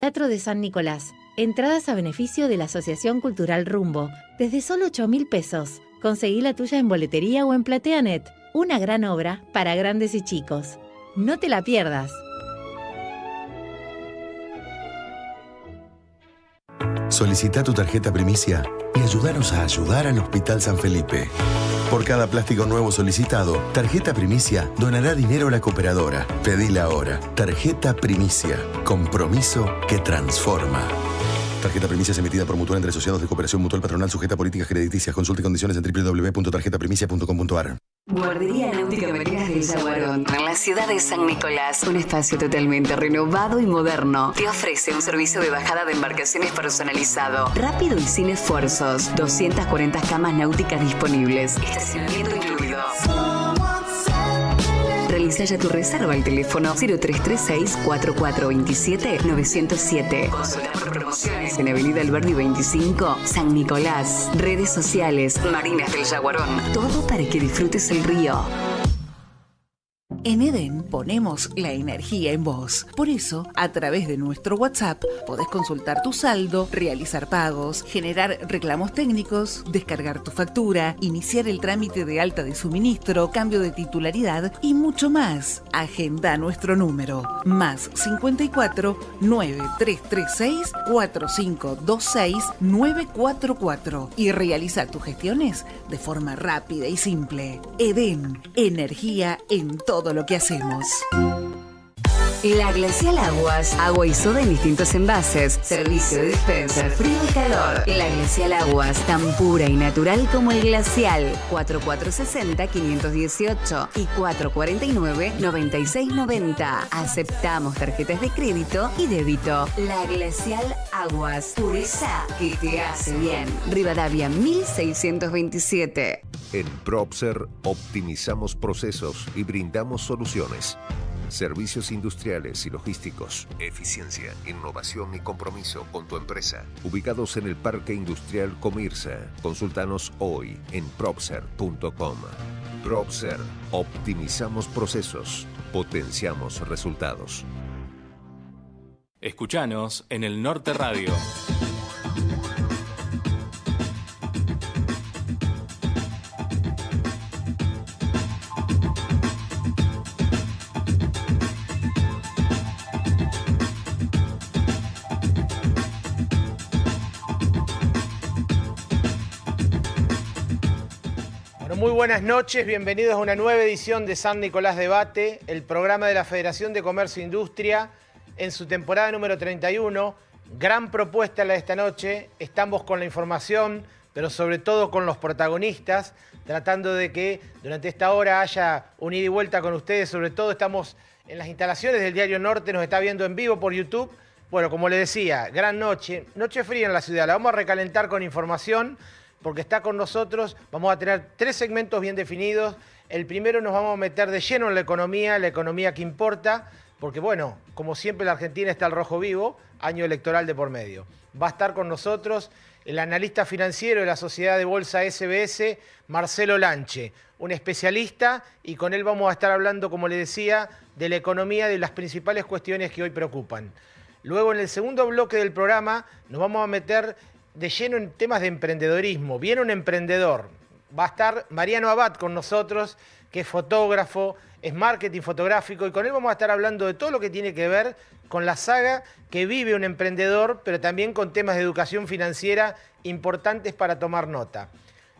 Teatro de San Nicolás. Entradas a beneficio de la Asociación Cultural Rumbo. Desde solo 8.000 pesos. Conseguí la tuya en boletería o en PlateaNet. Una gran obra para grandes y chicos. No te la pierdas. Solicita tu tarjeta Primicia y ayúdanos a ayudar al Hospital San Felipe. Por cada plástico nuevo solicitado, Tarjeta Primicia donará dinero a la cooperadora. Pedila ahora. Tarjeta Primicia. Compromiso que transforma. Tarjeta Primicia es emitida por Mutual entre asociados de cooperación mutual patronal sujeta a políticas crediticias. Consulte condiciones en www.tarjetaprimicia.com.ar. Guardería Náutica Marinas del Yaguarón, en la ciudad de San Nicolás. Un espacio totalmente renovado y moderno. Te ofrece un servicio de bajada de embarcaciones personalizado, rápido y sin esfuerzos. 240 camas náuticas disponibles. Estacionamiento incluido. Realiza ya tu reserva al teléfono 0336-4427-907. Consulta por promociones en Avenida Alberdi 25, San Nicolás. Redes sociales, Marinas del Yaguarón. Todo para que disfrutes el río. En Eden ponemos la energía en vos. Por eso, a través de nuestro WhatsApp, podés consultar tu saldo, realizar pagos, generar reclamos técnicos, descargar tu factura, iniciar el trámite de alta de suministro, cambio de titularidad y mucho más. Agenda nuestro número, +54 9336 4526 944 y realiza tus gestiones de forma rápida y simple. Eden, energía en todo lo que hacemos. La Glacial Aguas, agua y soda en distintos envases, servicio de despensa, frío y calor. La Glacial Aguas, tan pura y natural como el glacial. 4460-518 y 449-9690. Aceptamos tarjetas de crédito y débito. La Glacial Aguas, pureza que te hace bien. Rivadavia 1627. En Propser optimizamos procesos y brindamos soluciones. Servicios industriales y logísticos, eficiencia, innovación y compromiso con tu empresa. Ubicados en el Parque Industrial Comirsa. Consúltanos hoy en propser.com. Propser, optimizamos procesos, potenciamos resultados. Escuchanos en el Norte Radio. Muy buenas noches, bienvenidos a una nueva edición de San Nicolás Debate, el programa de la Federación de Comercio e Industria en su temporada número 31. Gran propuesta la de esta noche, estamos con la información, pero sobre todo con los protagonistas, tratando de que durante esta hora haya un ida y vuelta con ustedes. Sobre todo estamos en las instalaciones del Diario Norte, nos está viendo en vivo por YouTube. Bueno, como les decía, gran noche, noche fría en la ciudad, la vamos a recalentar con información, porque está con nosotros. Vamos a tener 3 segmentos bien definidos. El primero nos vamos a meter de lleno en la economía que importa, porque bueno, como siempre la Argentina está al rojo vivo, año electoral de por medio. Va a estar con nosotros el analista financiero de la Sociedad de Bolsa SBS, Marcelo Lanche, un especialista, y con él vamos a estar hablando, como le decía, de la economía, de las principales cuestiones que hoy preocupan. Luego, en el segundo bloque del programa, nos vamos a meter de lleno en temas de emprendedorismo. Viene un emprendedor. Va a estar Mariano Abad con nosotros, que es fotógrafo, es marketing fotográfico, y con él vamos a estar hablando de todo lo que tiene que ver con la saga que vive un emprendedor, pero también con temas de educación financiera importantes para tomar nota.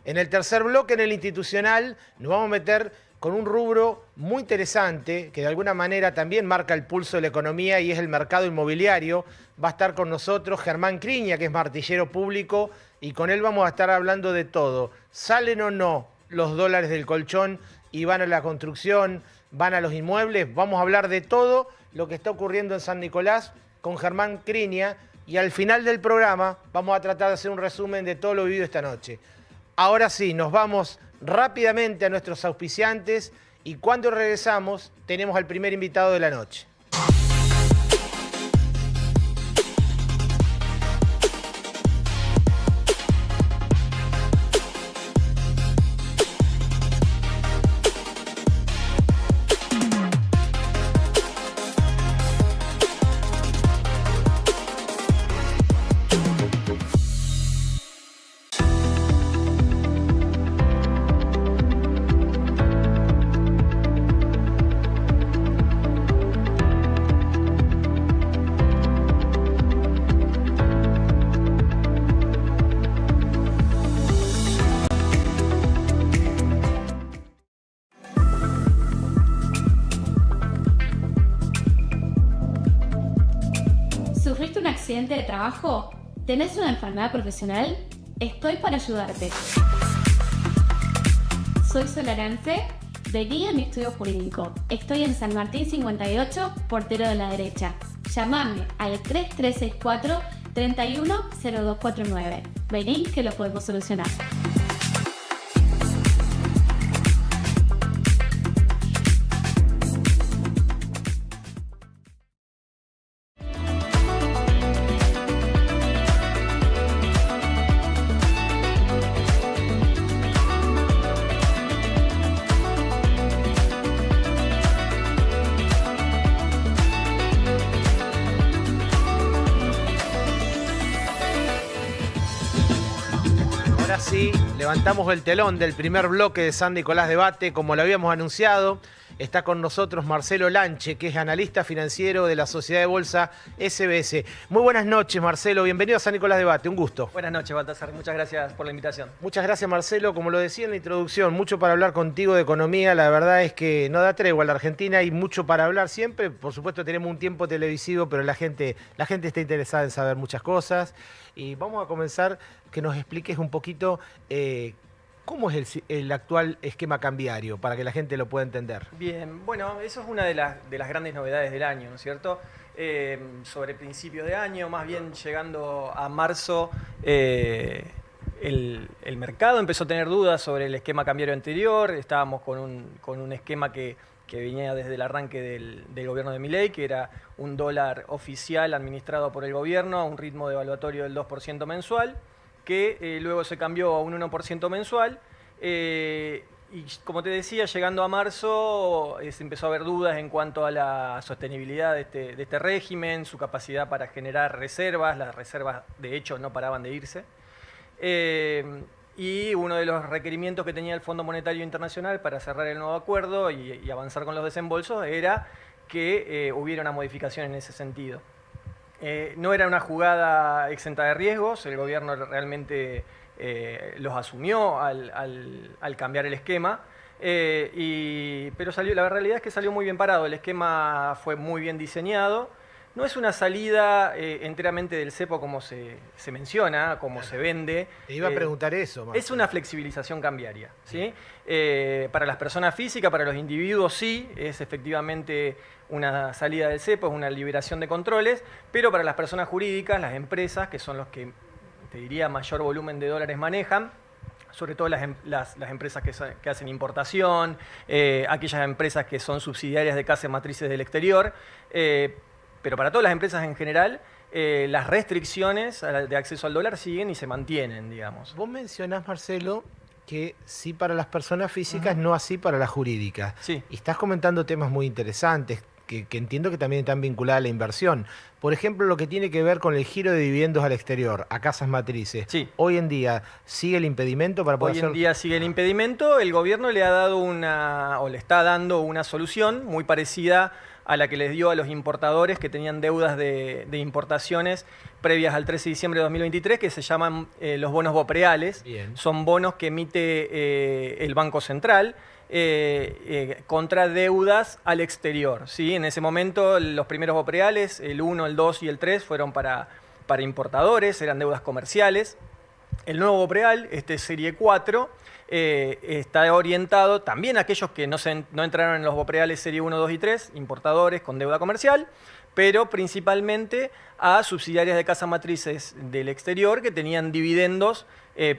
En el tercer bloque, en el institucional, nos vamos a meter con un rubro muy interesante, que de alguna manera también marca el pulso de la economía, y es el mercado inmobiliario. Va a estar con nosotros Germán Criña, que es martillero público, y con él vamos a estar hablando de todo. ¿Salen o no los dólares del colchón y van a la construcción, van a los inmuebles? Vamos a hablar de todo lo que está ocurriendo en San Nicolás con Germán Criña, y al final del programa vamos a tratar de hacer un resumen de todo lo vivido esta noche. Ahora sí, nos vamos rápidamente a nuestros auspiciantes, y cuando regresamos tenemos al primer invitado de la noche. ¿Sufriste un accidente de trabajo? ¿Tenés una enfermedad profesional? Estoy para ayudarte. Soy Solarance. Vení a mi estudio jurídico. Estoy en San Martín 58, portero de la derecha. Llámame al 3364 310249. Vení que lo podemos solucionar. Sí, levantamos el telón del primer bloque de San Nicolás Debate, como lo habíamos anunciado. Está con nosotros Marcelo Lanche, que es analista financiero de la Sociedad de Bolsa SBS. Muy buenas noches, Marcelo. Bienvenido a San Nicolás Debate. Un gusto. Buenas noches, Baltasar. Muchas gracias por la invitación. Muchas gracias, Marcelo. Como lo decía en la introducción, mucho para hablar contigo de economía. La verdad es que no da tregua a la Argentina. Hay mucho para hablar siempre. Por supuesto, tenemos un tiempo televisivo, pero la gente está interesada en saber muchas cosas. Y vamos a comenzar que nos expliques un poquito cómo es el actual esquema cambiario, para que la gente lo pueda entender. Bien, bueno, eso es una de las grandes novedades del año, ¿no es cierto? Sobre principios de año, más bien llegando a marzo, el mercado empezó a tener dudas sobre el esquema cambiario anterior. Estábamos con un esquema que venía desde el arranque del gobierno de Milei, que era un dólar oficial administrado por el gobierno a un ritmo devaluatorio del 2% mensual, que luego se cambió a un 1% mensual. Y como te decía, llegando a marzo se empezó a haber dudas en cuanto a la sostenibilidad de este régimen, su capacidad para generar reservas. Las reservas, de hecho, no paraban de irse. Y uno de los requerimientos que tenía el Fondo Monetario Internacional para cerrar el nuevo acuerdo y avanzar con los desembolsos era que hubiera una modificación en ese sentido. No era una jugada exenta de riesgos, el gobierno realmente los asumió al cambiar el esquema, pero la realidad es que salió muy bien parado. El esquema fue muy bien diseñado. No es una salida enteramente del cepo como se menciona, como se vende. Te iba a preguntar eso, Marcelo. Es una flexibilización cambiaria, ¿sí? Para las personas físicas, para los individuos sí, es efectivamente una salida del cepo, es una liberación de controles, pero para las personas jurídicas, las empresas, que son los que, te diría, mayor volumen de dólares manejan, sobre todo las empresas que hacen importación, aquellas empresas que son subsidiarias de casas matrices del exterior, pero para todas las empresas en general, las restricciones de acceso al dólar siguen y se mantienen, digamos. Vos mencionás, Marcelo, que sí para las personas físicas, no así para las jurídicas. Sí. Y estás comentando temas muy interesantes, que entiendo que también están vinculadas a la inversión. Por ejemplo, lo que tiene que ver con el giro de dividendos al exterior, a casas matrices. Sí. Hoy en día, ¿sigue el impedimento para poder hacer? Hoy en día sigue el impedimento. El gobierno le ha dado le está dando una solución muy parecida a la que les dio a los importadores que tenían deudas de importaciones previas al 13 de diciembre de 2023, que se llaman los bonos BOPREALES. Bien. Son bonos que emite el Banco Central contra deudas al exterior, ¿sí? En ese momento los primeros BOPREALES, el 1, el 2 y el 3, fueron para importadores, eran deudas comerciales. El nuevo BOPREAL, Serie 4, está orientado también a aquellos que no entraron en los BOPREALES Serie 1, 2 y 3, importadores con deuda comercial, pero principalmente a subsidiarias de casas matrices del exterior que tenían dividendos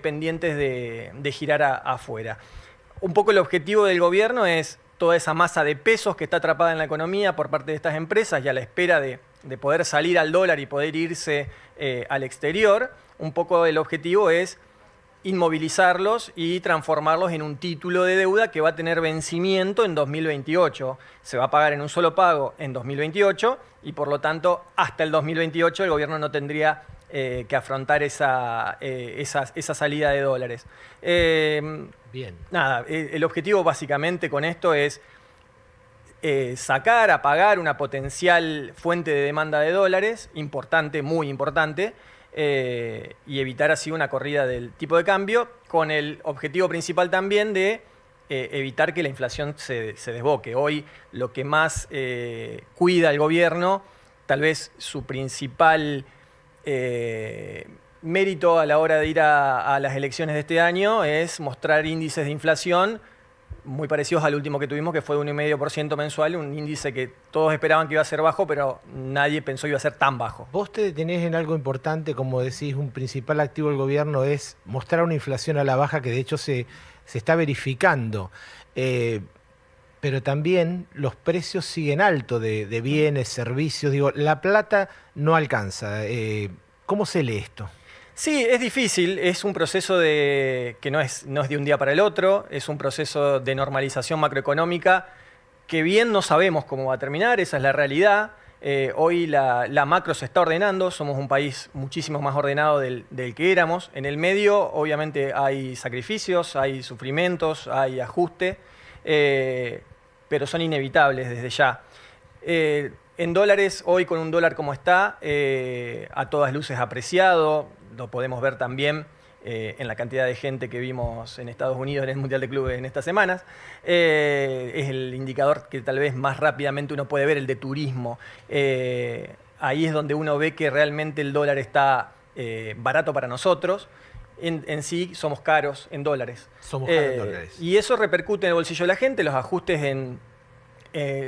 pendientes de girar afuera. Un poco el objetivo del gobierno es toda esa masa de pesos que está atrapada en la economía por parte de estas empresas y a la espera de poder salir al dólar y poder irse al exterior. Un poco el objetivo es inmovilizarlos y transformarlos en un título de deuda que va a tener vencimiento en 2028. Se va a pagar en un solo pago en 2028 y por lo tanto hasta el 2028 el gobierno no tendría que afrontar esa salida de dólares. Bien. Nada, el objetivo básicamente con esto es apagar una potencial fuente de demanda de dólares, importante, muy importante, y evitar así una corrida del tipo de cambio, con el objetivo principal también de evitar que la inflación se desboque. Hoy lo que más cuida el gobierno tal vez su principal mérito a la hora de ir a las elecciones de este año es mostrar índices de inflación muy parecidos al último que tuvimos, que fue de 1,5% mensual, un índice que todos esperaban que iba a ser bajo, pero nadie pensó que iba a ser tan bajo. Vos te detenés en algo importante, como decís, un principal activo del gobierno es mostrar una inflación a la baja que de hecho se está verificando. Pero también los precios siguen altos de bienes, servicios. Digo, la plata no alcanza. ¿Cómo se lee esto? Sí, es difícil, es un proceso que no es de un día para el otro, es un proceso de normalización macroeconómica que bien no sabemos cómo va a terminar, esa es la realidad. Hoy la macro se está ordenando, somos un país muchísimo más ordenado del que éramos. En el medio, obviamente, hay sacrificios, hay sufrimientos, hay ajuste, pero son inevitables desde ya. En dólares, hoy con un dólar como está, a todas luces apreciado, lo podemos ver también en la cantidad de gente que vimos en Estados Unidos en el Mundial de Clubes en estas semanas. Es el indicador que tal vez más rápidamente uno puede ver, el de turismo. Ahí es donde uno ve que realmente el dólar está barato para nosotros. En sí somos caros en dólares. Somos caros en dólares. Y eso repercute en el bolsillo de la gente, los ajustes en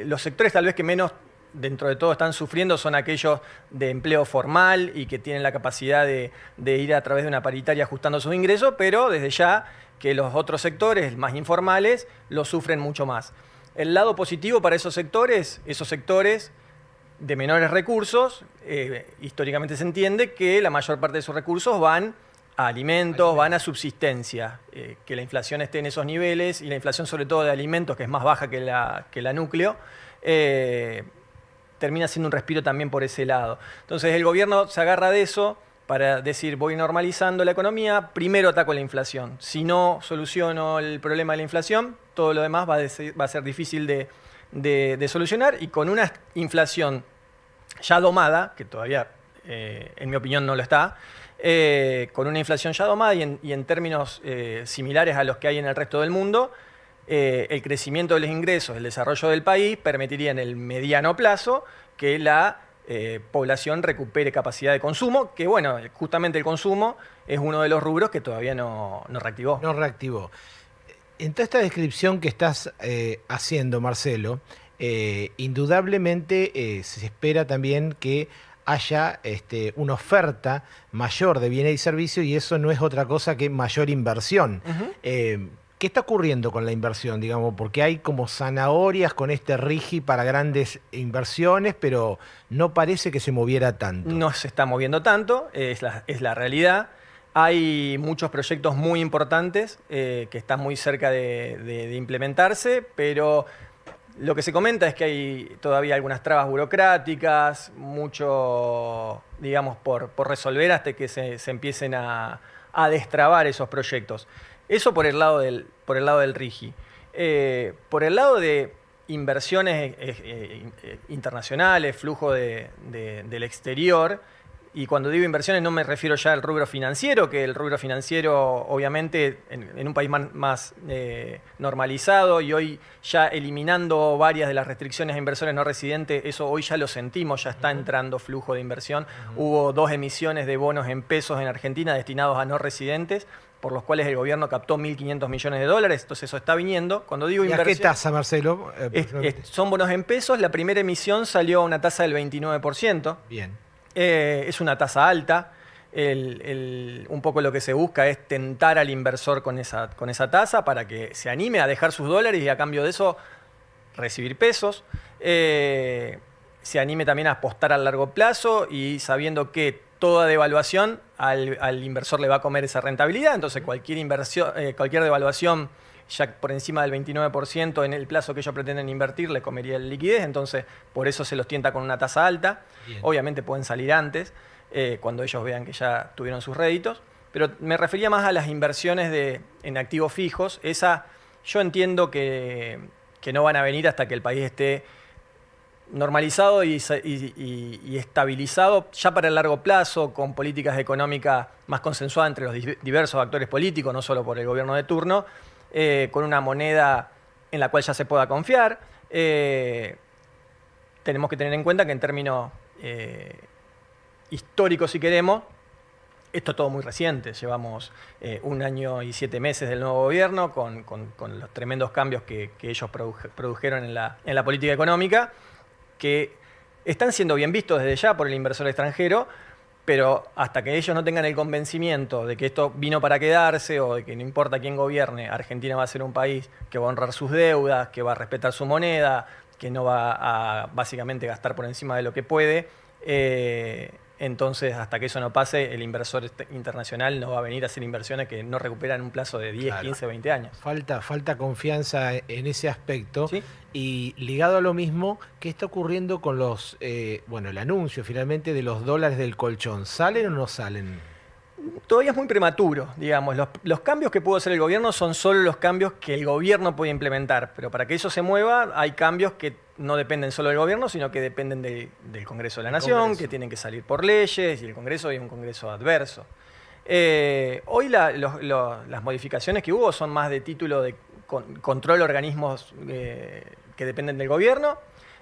los sectores tal vez que menos dentro de todo están sufriendo son aquellos de empleo formal y que tienen la capacidad de ir a través de una paritaria ajustando sus ingresos, pero desde ya que los otros sectores más informales lo sufren mucho más. El lado positivo para esos sectores de menores recursos, históricamente se entiende que la mayor parte de sus recursos van a alimentos, van a subsistencia. Que la inflación esté en esos niveles y la inflación sobre todo de alimentos, que es más baja que la núcleo, termina siendo un respiro también por ese lado. Entonces el gobierno se agarra de eso para decir voy normalizando la economía, primero ataco la inflación. Si no soluciono el problema de la inflación, todo lo demás va a ser difícil de solucionar, y con una inflación ya domada, que todavía en mi opinión no lo está, con una inflación ya domada y en términos similares a los que hay en el resto del mundo, el crecimiento de los ingresos, el desarrollo del país permitiría en el mediano plazo que la población recupere capacidad de consumo, que bueno, justamente el consumo es uno de los rubros que todavía no reactivó. No reactivó. En toda esta descripción que estás haciendo, Marcelo, indudablemente se espera también que haya una oferta mayor de bienes y servicios, y eso no es otra cosa que mayor inversión. ¿Qué está ocurriendo con la inversión, digamos? Porque hay como zanahorias con este RIGI para grandes inversiones, pero no parece que se moviera tanto. No se está moviendo tanto, es la realidad. Hay muchos proyectos muy importantes que están muy cerca de implementarse, pero lo que se comenta es que hay todavía algunas trabas burocráticas, mucho, digamos, por resolver hasta que se empiecen a destrabar esos proyectos. Eso por el lado del RIGI. Por el lado de inversiones internacionales, flujo del exterior, y cuando digo inversiones no me refiero ya al rubro financiero, que el rubro financiero obviamente en un país más normalizado y hoy ya eliminando varias de las restricciones a inversores no residentes, eso hoy ya lo sentimos, ya está entrando flujo de inversión. Hubo 2 emisiones de bonos en pesos en Argentina destinados a no residentes, por los cuales el gobierno captó 1.500 millones de dólares, entonces eso está viniendo. Cuando digo ¿Y a qué tasa, Marcelo? Son bonos en pesos, la primera emisión salió a una tasa del 29%. Bien. Es una tasa alta, un poco lo que se busca es tentar al inversor con esa tasa para que se anime a dejar sus dólares y a cambio de eso recibir pesos. Se anime también a apostar a largo plazo y sabiendo que toda devaluación al inversor le va a comer esa rentabilidad, entonces cualquier devaluación ya por encima del 29% en el plazo que ellos pretenden invertir le comería la liquidez, entonces por eso se los tienta con una tasa alta. Bien. Obviamente pueden salir antes, cuando ellos vean que ya tuvieron sus réditos, pero me refería más a las inversiones en activos fijos. Yo entiendo que no van a venir hasta que el país esté normalizado y estabilizado ya para el largo plazo, con políticas económicas más consensuadas entre los diversos actores políticos, no solo por el gobierno de turno, con una moneda en la cual ya se pueda confiar. Tenemos que tener en cuenta que en términos histórico, si queremos. Esto es todo muy reciente, llevamos 1 año y 7 meses del nuevo gobierno con los tremendos cambios que ellos produjeron en la política económica, que están siendo bien vistos desde ya por el inversor extranjero, pero hasta que ellos no tengan el convencimiento de que esto vino para quedarse o de que no importa quién gobierne, Argentina va a ser un país que va a honrar sus deudas, que va a respetar su moneda, que no va a básicamente gastar por encima de lo que puede, entonces, hasta que eso no pase, el inversor internacional no va a venir a hacer inversiones que no recuperan un plazo de 10, claro, 15, 20 años. Falta confianza en ese aspecto. ¿Sí? Y ligado a lo mismo, ¿qué está ocurriendo con los, el anuncio finalmente de los dólares del colchón? ¿Salen o no salen? Todavía es muy prematuro, digamos. Los cambios que pudo hacer el gobierno son solo los cambios que el gobierno puede implementar, pero para que eso se mueva hay cambios que no dependen solo del gobierno, sino que dependen del Congreso de la Nación, que tienen que salir por leyes, y el Congreso es un Congreso adverso. Hoy las modificaciones que hubo son más de título de control de organismos que dependen del gobierno,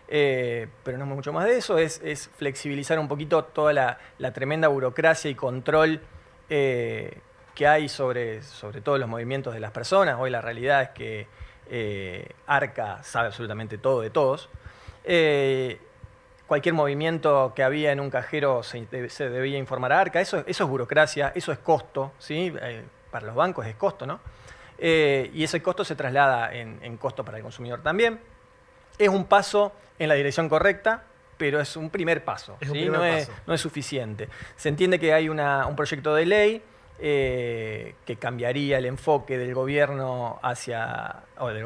pero no es mucho más de eso, es flexibilizar un poquito toda la tremenda burocracia y control que hay sobre todos los movimientos de las personas. Hoy la realidad es que Arca sabe absolutamente todo de todos. Cualquier movimiento que había en un cajero se debía informar a Arca. Eso es burocracia, eso es costo, ¿sí? Para los bancos es costo, ¿no? Y ese costo se traslada en costo para el consumidor también. Es un paso en la dirección correcta, pero es un primer paso, ¿sí? No es suficiente. Se entiende que hay un proyecto de ley que cambiaría el enfoque del gobierno hacia el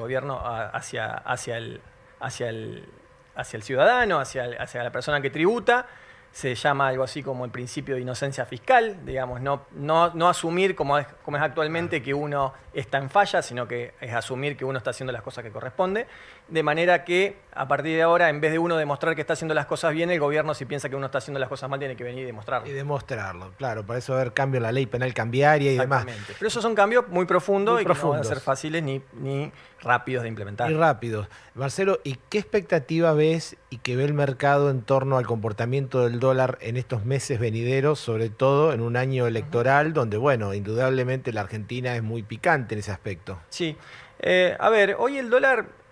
ciudadano, hacia la persona que tributa. Se llama algo así como el principio de inocencia fiscal, digamos, no asumir como es actualmente que uno está en falla, sino que es asumir que uno está haciendo las cosas que corresponde, de manera que a partir de ahora, en vez de uno demostrar que está haciendo las cosas bien, el gobierno, si piensa que uno está haciendo las cosas mal, tiene que venir y demostrarlo. Y demostrarlo, claro, para eso va a haber cambio en la ley penal cambiaria y demás. Pero esos son cambios muy profundos y que no van a ser fáciles ni rápidos de implementar. Y rápidos. Marcelo, ¿y qué expectativa ves y que ve el mercado en torno al comportamiento del dólar en estos meses venideros, sobre todo en un año electoral donde, bueno, indudablemente la Argentina es muy picante en ese aspecto? Sí. A ver, hoy el dólar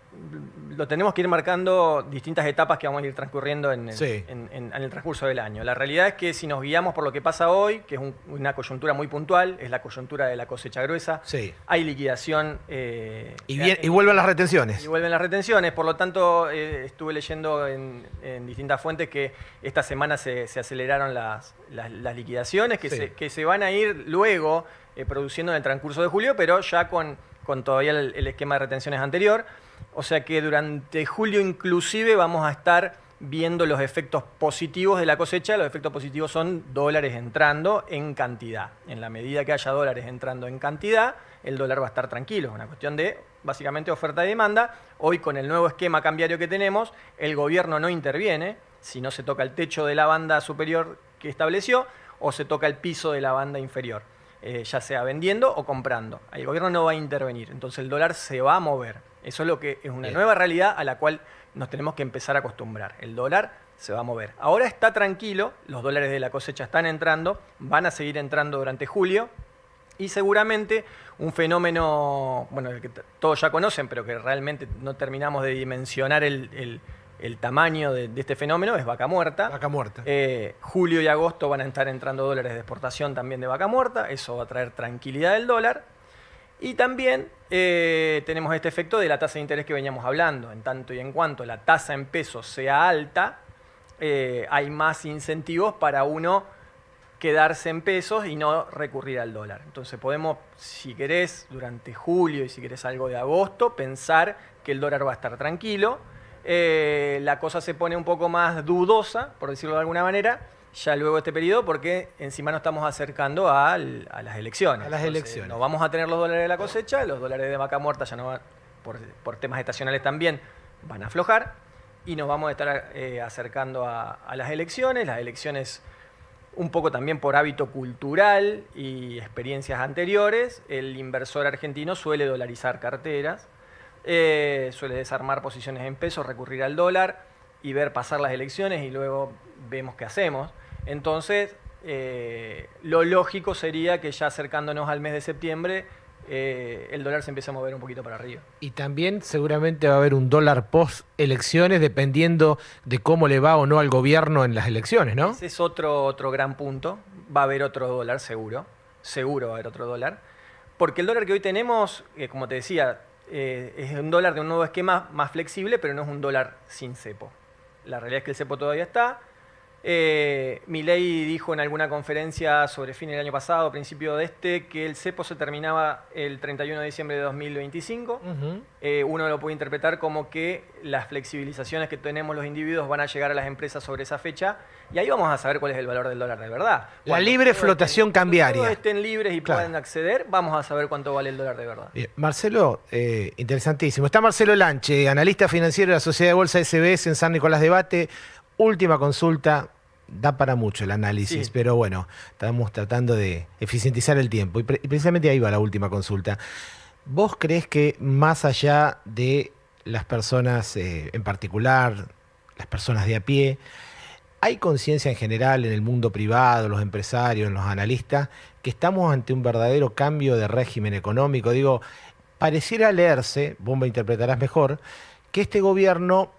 lo tenemos que ir marcando distintas etapas que vamos a ir transcurriendo en el transcurso del año. La realidad es que si nos guiamos por lo que pasa hoy, que es una coyuntura muy puntual, es la coyuntura de la cosecha gruesa, hay liquidación. Y vuelven las retenciones. Y vuelven las retenciones, por lo tanto estuve leyendo en distintas fuentes que esta semana se aceleraron las liquidaciones, que se van a ir luego produciendo en el transcurso de julio, pero ya con todavía el esquema de retenciones anterior. O sea que durante julio inclusive vamos a estar viendo los efectos positivos de la cosecha. Los efectos positivos son dólares entrando en cantidad. En la medida que haya dólares entrando en cantidad, el dólar va a estar tranquilo. Es una cuestión de, básicamente, oferta y demanda. Hoy, con el nuevo esquema cambiario que tenemos, el gobierno no interviene si no se toca el techo de la banda superior que estableció o se toca el piso de la banda inferior, ya sea vendiendo o comprando. El gobierno no va a intervenir, entonces el dólar se va a mover. Eso es lo que es una nueva realidad a la cual nos tenemos que empezar a acostumbrar. El dólar se va a mover. Ahora está tranquilo, los dólares de la cosecha están entrando, van a seguir entrando durante julio y seguramente un fenómeno, bueno, el que todos ya conocen, pero que realmente no terminamos de dimensionar el tamaño de este fenómeno, es vaca muerta. Vaca muerta. Julio y agosto van a estar entrando dólares de exportación también de vaca muerta, eso va a traer tranquilidad del dólar. Y también tenemos este efecto de la tasa de interés que veníamos hablando. En tanto y en cuanto la tasa en pesos sea alta, hay más incentivos para uno quedarse en pesos y no recurrir al dólar. Entonces podemos, si querés, durante julio y si querés algo de agosto, pensar que el dólar va a estar tranquilo. La cosa se pone un poco más dudosa, por decirlo de alguna manera, ya luego de este periodo, porque encima nos estamos acercando a las elecciones. Elecciones. No vamos a tener los dólares de la cosecha, los dólares de vaca muerta ya no van, por temas estacionales también, van a aflojar y nos vamos a estar acercando a las elecciones. Las elecciones, un poco también por hábito cultural y experiencias anteriores, el inversor argentino suele dolarizar carteras, suele desarmar posiciones en pesos, recurrir al dólar. y ver pasar las elecciones y luego vemos qué hacemos. Entonces, lo lógico sería que ya acercándonos al mes de septiembre, el dólar se empieza a mover un poquito para arriba. Y también seguramente va a haber un dólar post elecciones dependiendo de cómo le va o no al gobierno en las elecciones, ¿no? Ese es otro gran punto. Va a haber otro dólar seguro. Seguro va a haber otro dólar. Porque el dólar que hoy tenemos, como te decía, es un dólar de un nuevo esquema más flexible, pero no es un dólar sin cepo. La realidad es que el cepo todavía está. Milei dijo en alguna conferencia sobre fin del año pasado, principio de que el cepo se terminaba el 31 de diciembre de 2025. Uno lo puede interpretar como que las flexibilizaciones que tenemos los individuos van a llegar a las empresas sobre esa fecha, y ahí vamos a saber cuál es el valor del dólar de verdad. La libre flotación cambiaria. Cuando todos estén libres y puedan acceder, vamos a saber cuánto vale el dólar de verdad. Bien. Marcelo, interesantísimo. Está Marcelo Lanche, analista financiero de la Sociedad de Bolsa SBS en San Nicolás de Bate. Última consulta, da para mucho el análisis, pero bueno, estamos tratando de eficientizar el tiempo y precisamente ahí va la última consulta. ¿Vos creés que más allá de las personas en particular, las personas de a pie, hay conciencia en general en el mundo privado, los empresarios, los analistas, que estamos ante un verdadero cambio de régimen económico? Digo, pareciera leerse, vos me interpretarás mejor, que este gobierno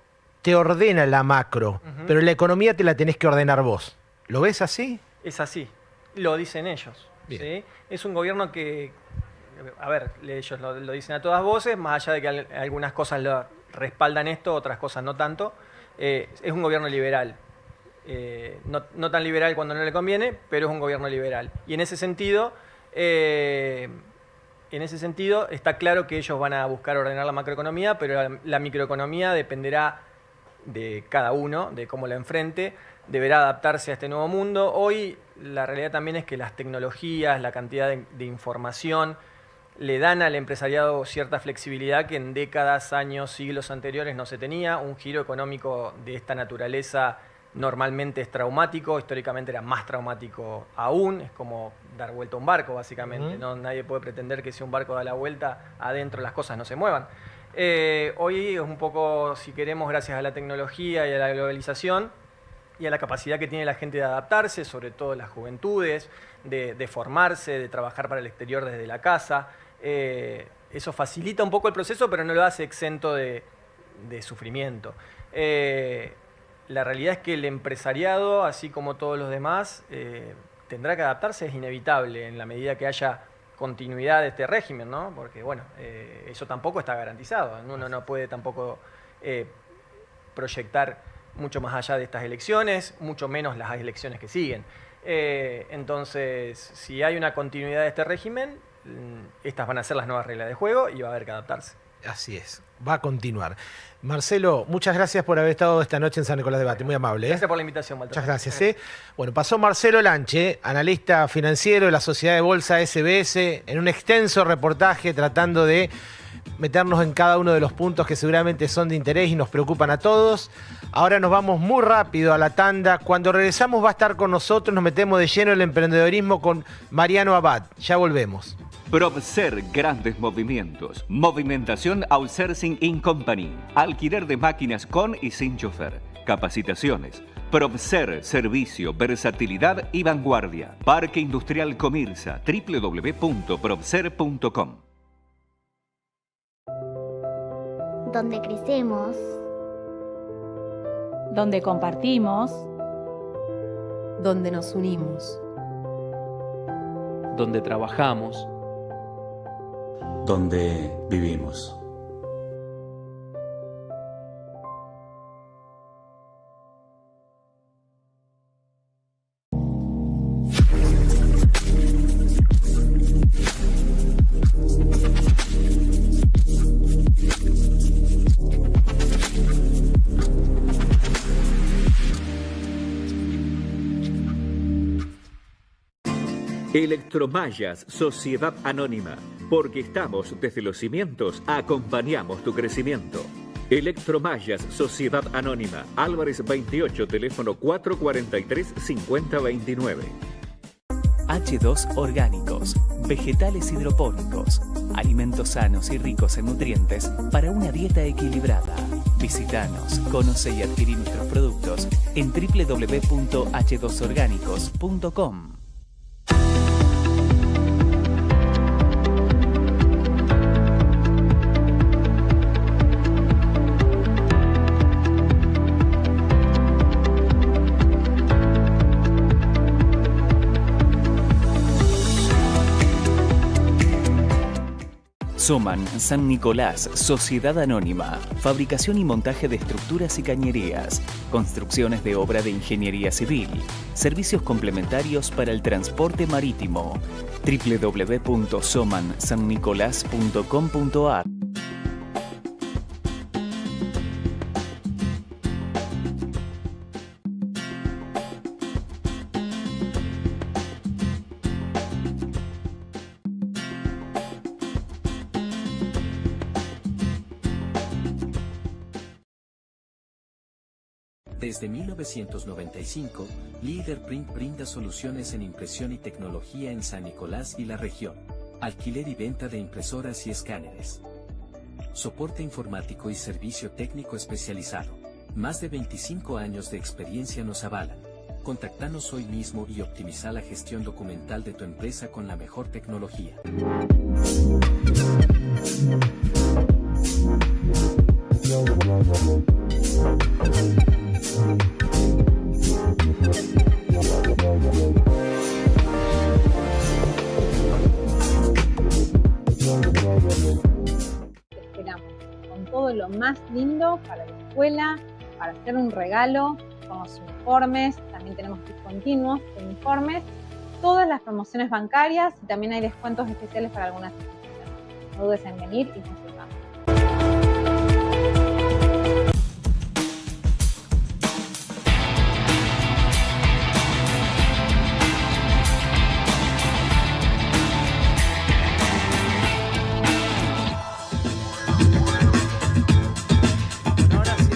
te ordena la macro, pero la economía te la tenés que ordenar vos. ¿Lo ves así? Es así, lo dicen ellos. ¿Sí? Es un gobierno que, a ver, ellos lo dicen a todas voces, más allá de que algunas cosas lo respaldan esto, otras cosas no tanto. Es un gobierno liberal. No tan liberal cuando no le conviene, pero es un gobierno liberal. Y en ese sentido está claro que ellos van a buscar ordenar la macroeconomía, pero la microeconomía dependerá de cada uno, de cómo la enfrente, deberá adaptarse a este nuevo mundo. Hoy la realidad también es que las tecnologías, la cantidad de información, le dan al empresariado cierta flexibilidad que en décadas, años, siglos anteriores no se tenía. Un giro económico de esta naturaleza normalmente es traumático, históricamente era más traumático aún, es como dar vuelta a un barco básicamente. ¿No? Nadie puede pretender que si un barco da la vuelta, adentro las cosas no se muevan. Hoy es un poco, si queremos, gracias a la tecnología y a la globalización y a la capacidad que tiene la gente de adaptarse, sobre todo las juventudes, de formarse, de trabajar para el exterior desde la casa. Eso facilita un poco el proceso, pero no lo hace exento de sufrimiento. La realidad es que el empresariado, así como todos los demás, tendrá que adaptarse, es inevitable en la medida que haya continuidad de este régimen, ¿no? Porque, bueno, eso tampoco está garantizado. Uno no puede tampoco proyectar mucho más allá de estas elecciones, mucho menos las elecciones que siguen. Entonces, si hay una continuidad de este régimen, estas van a ser las nuevas reglas de juego y va a haber que adaptarse. Así es, va a continuar. Marcelo, muchas gracias por haber estado esta noche en San Nicolás de Bate, muy amable. Gracias por la invitación, Walter. Muchas gracias. Bueno, pasó Marcelo Lanche, analista financiero de la Sociedad de Bolsa SBS, en un extenso reportaje tratando de meternos en cada uno de los puntos que seguramente son de interés y nos preocupan a todos. Ahora nos vamos muy rápido a la tanda. Cuando regresamos va a estar con nosotros, nos metemos de lleno en el emprendedorismo con Mariano Abad. Ya volvemos. Probser Grandes Movimientos. Movimentación Outsourcing In Company. Alquiler de máquinas con y sin chofer. Capacitaciones. Probser, servicio, versatilidad y vanguardia. Parque Industrial Comirsa. www.probser.com. Donde crecemos. Donde compartimos. Donde nos unimos. Donde trabajamos. Donde vivimos. Electromallas, Sociedad Anónima. Porque estamos desde los cimientos, acompañamos tu crecimiento. Electromallas, Sociedad Anónima. Álvarez 28, teléfono 443-5029. H2 Orgánicos. Vegetales hidropónicos. Alimentos sanos y ricos en nutrientes para una dieta equilibrada. Visítanos, conoce y adquirí nuestros productos en www.h2orgánicos.com. Soman San Nicolás, Sociedad Anónima, fabricación y montaje de estructuras y cañerías, construcciones de obra de ingeniería civil, servicios complementarios para el transporte marítimo. www.somansannicolás.com.ar. Desde 1995, Líder Print brinda soluciones en impresión y tecnología en San Nicolás y la región. Alquiler y venta de impresoras y escáneres. Soporte informático y servicio técnico especializado. Más de 25 años de experiencia nos avalan. Contactanos hoy mismo y optimiza la gestión documental de tu empresa con la mejor tecnología. Esperamos con todo lo más lindo para la escuela, para hacer un regalo, con los uniformes, también tenemos discontinuos de uniformes, todas las promociones bancarias y también hay descuentos especiales para algunas instituciones. No dudes en venir y consultar.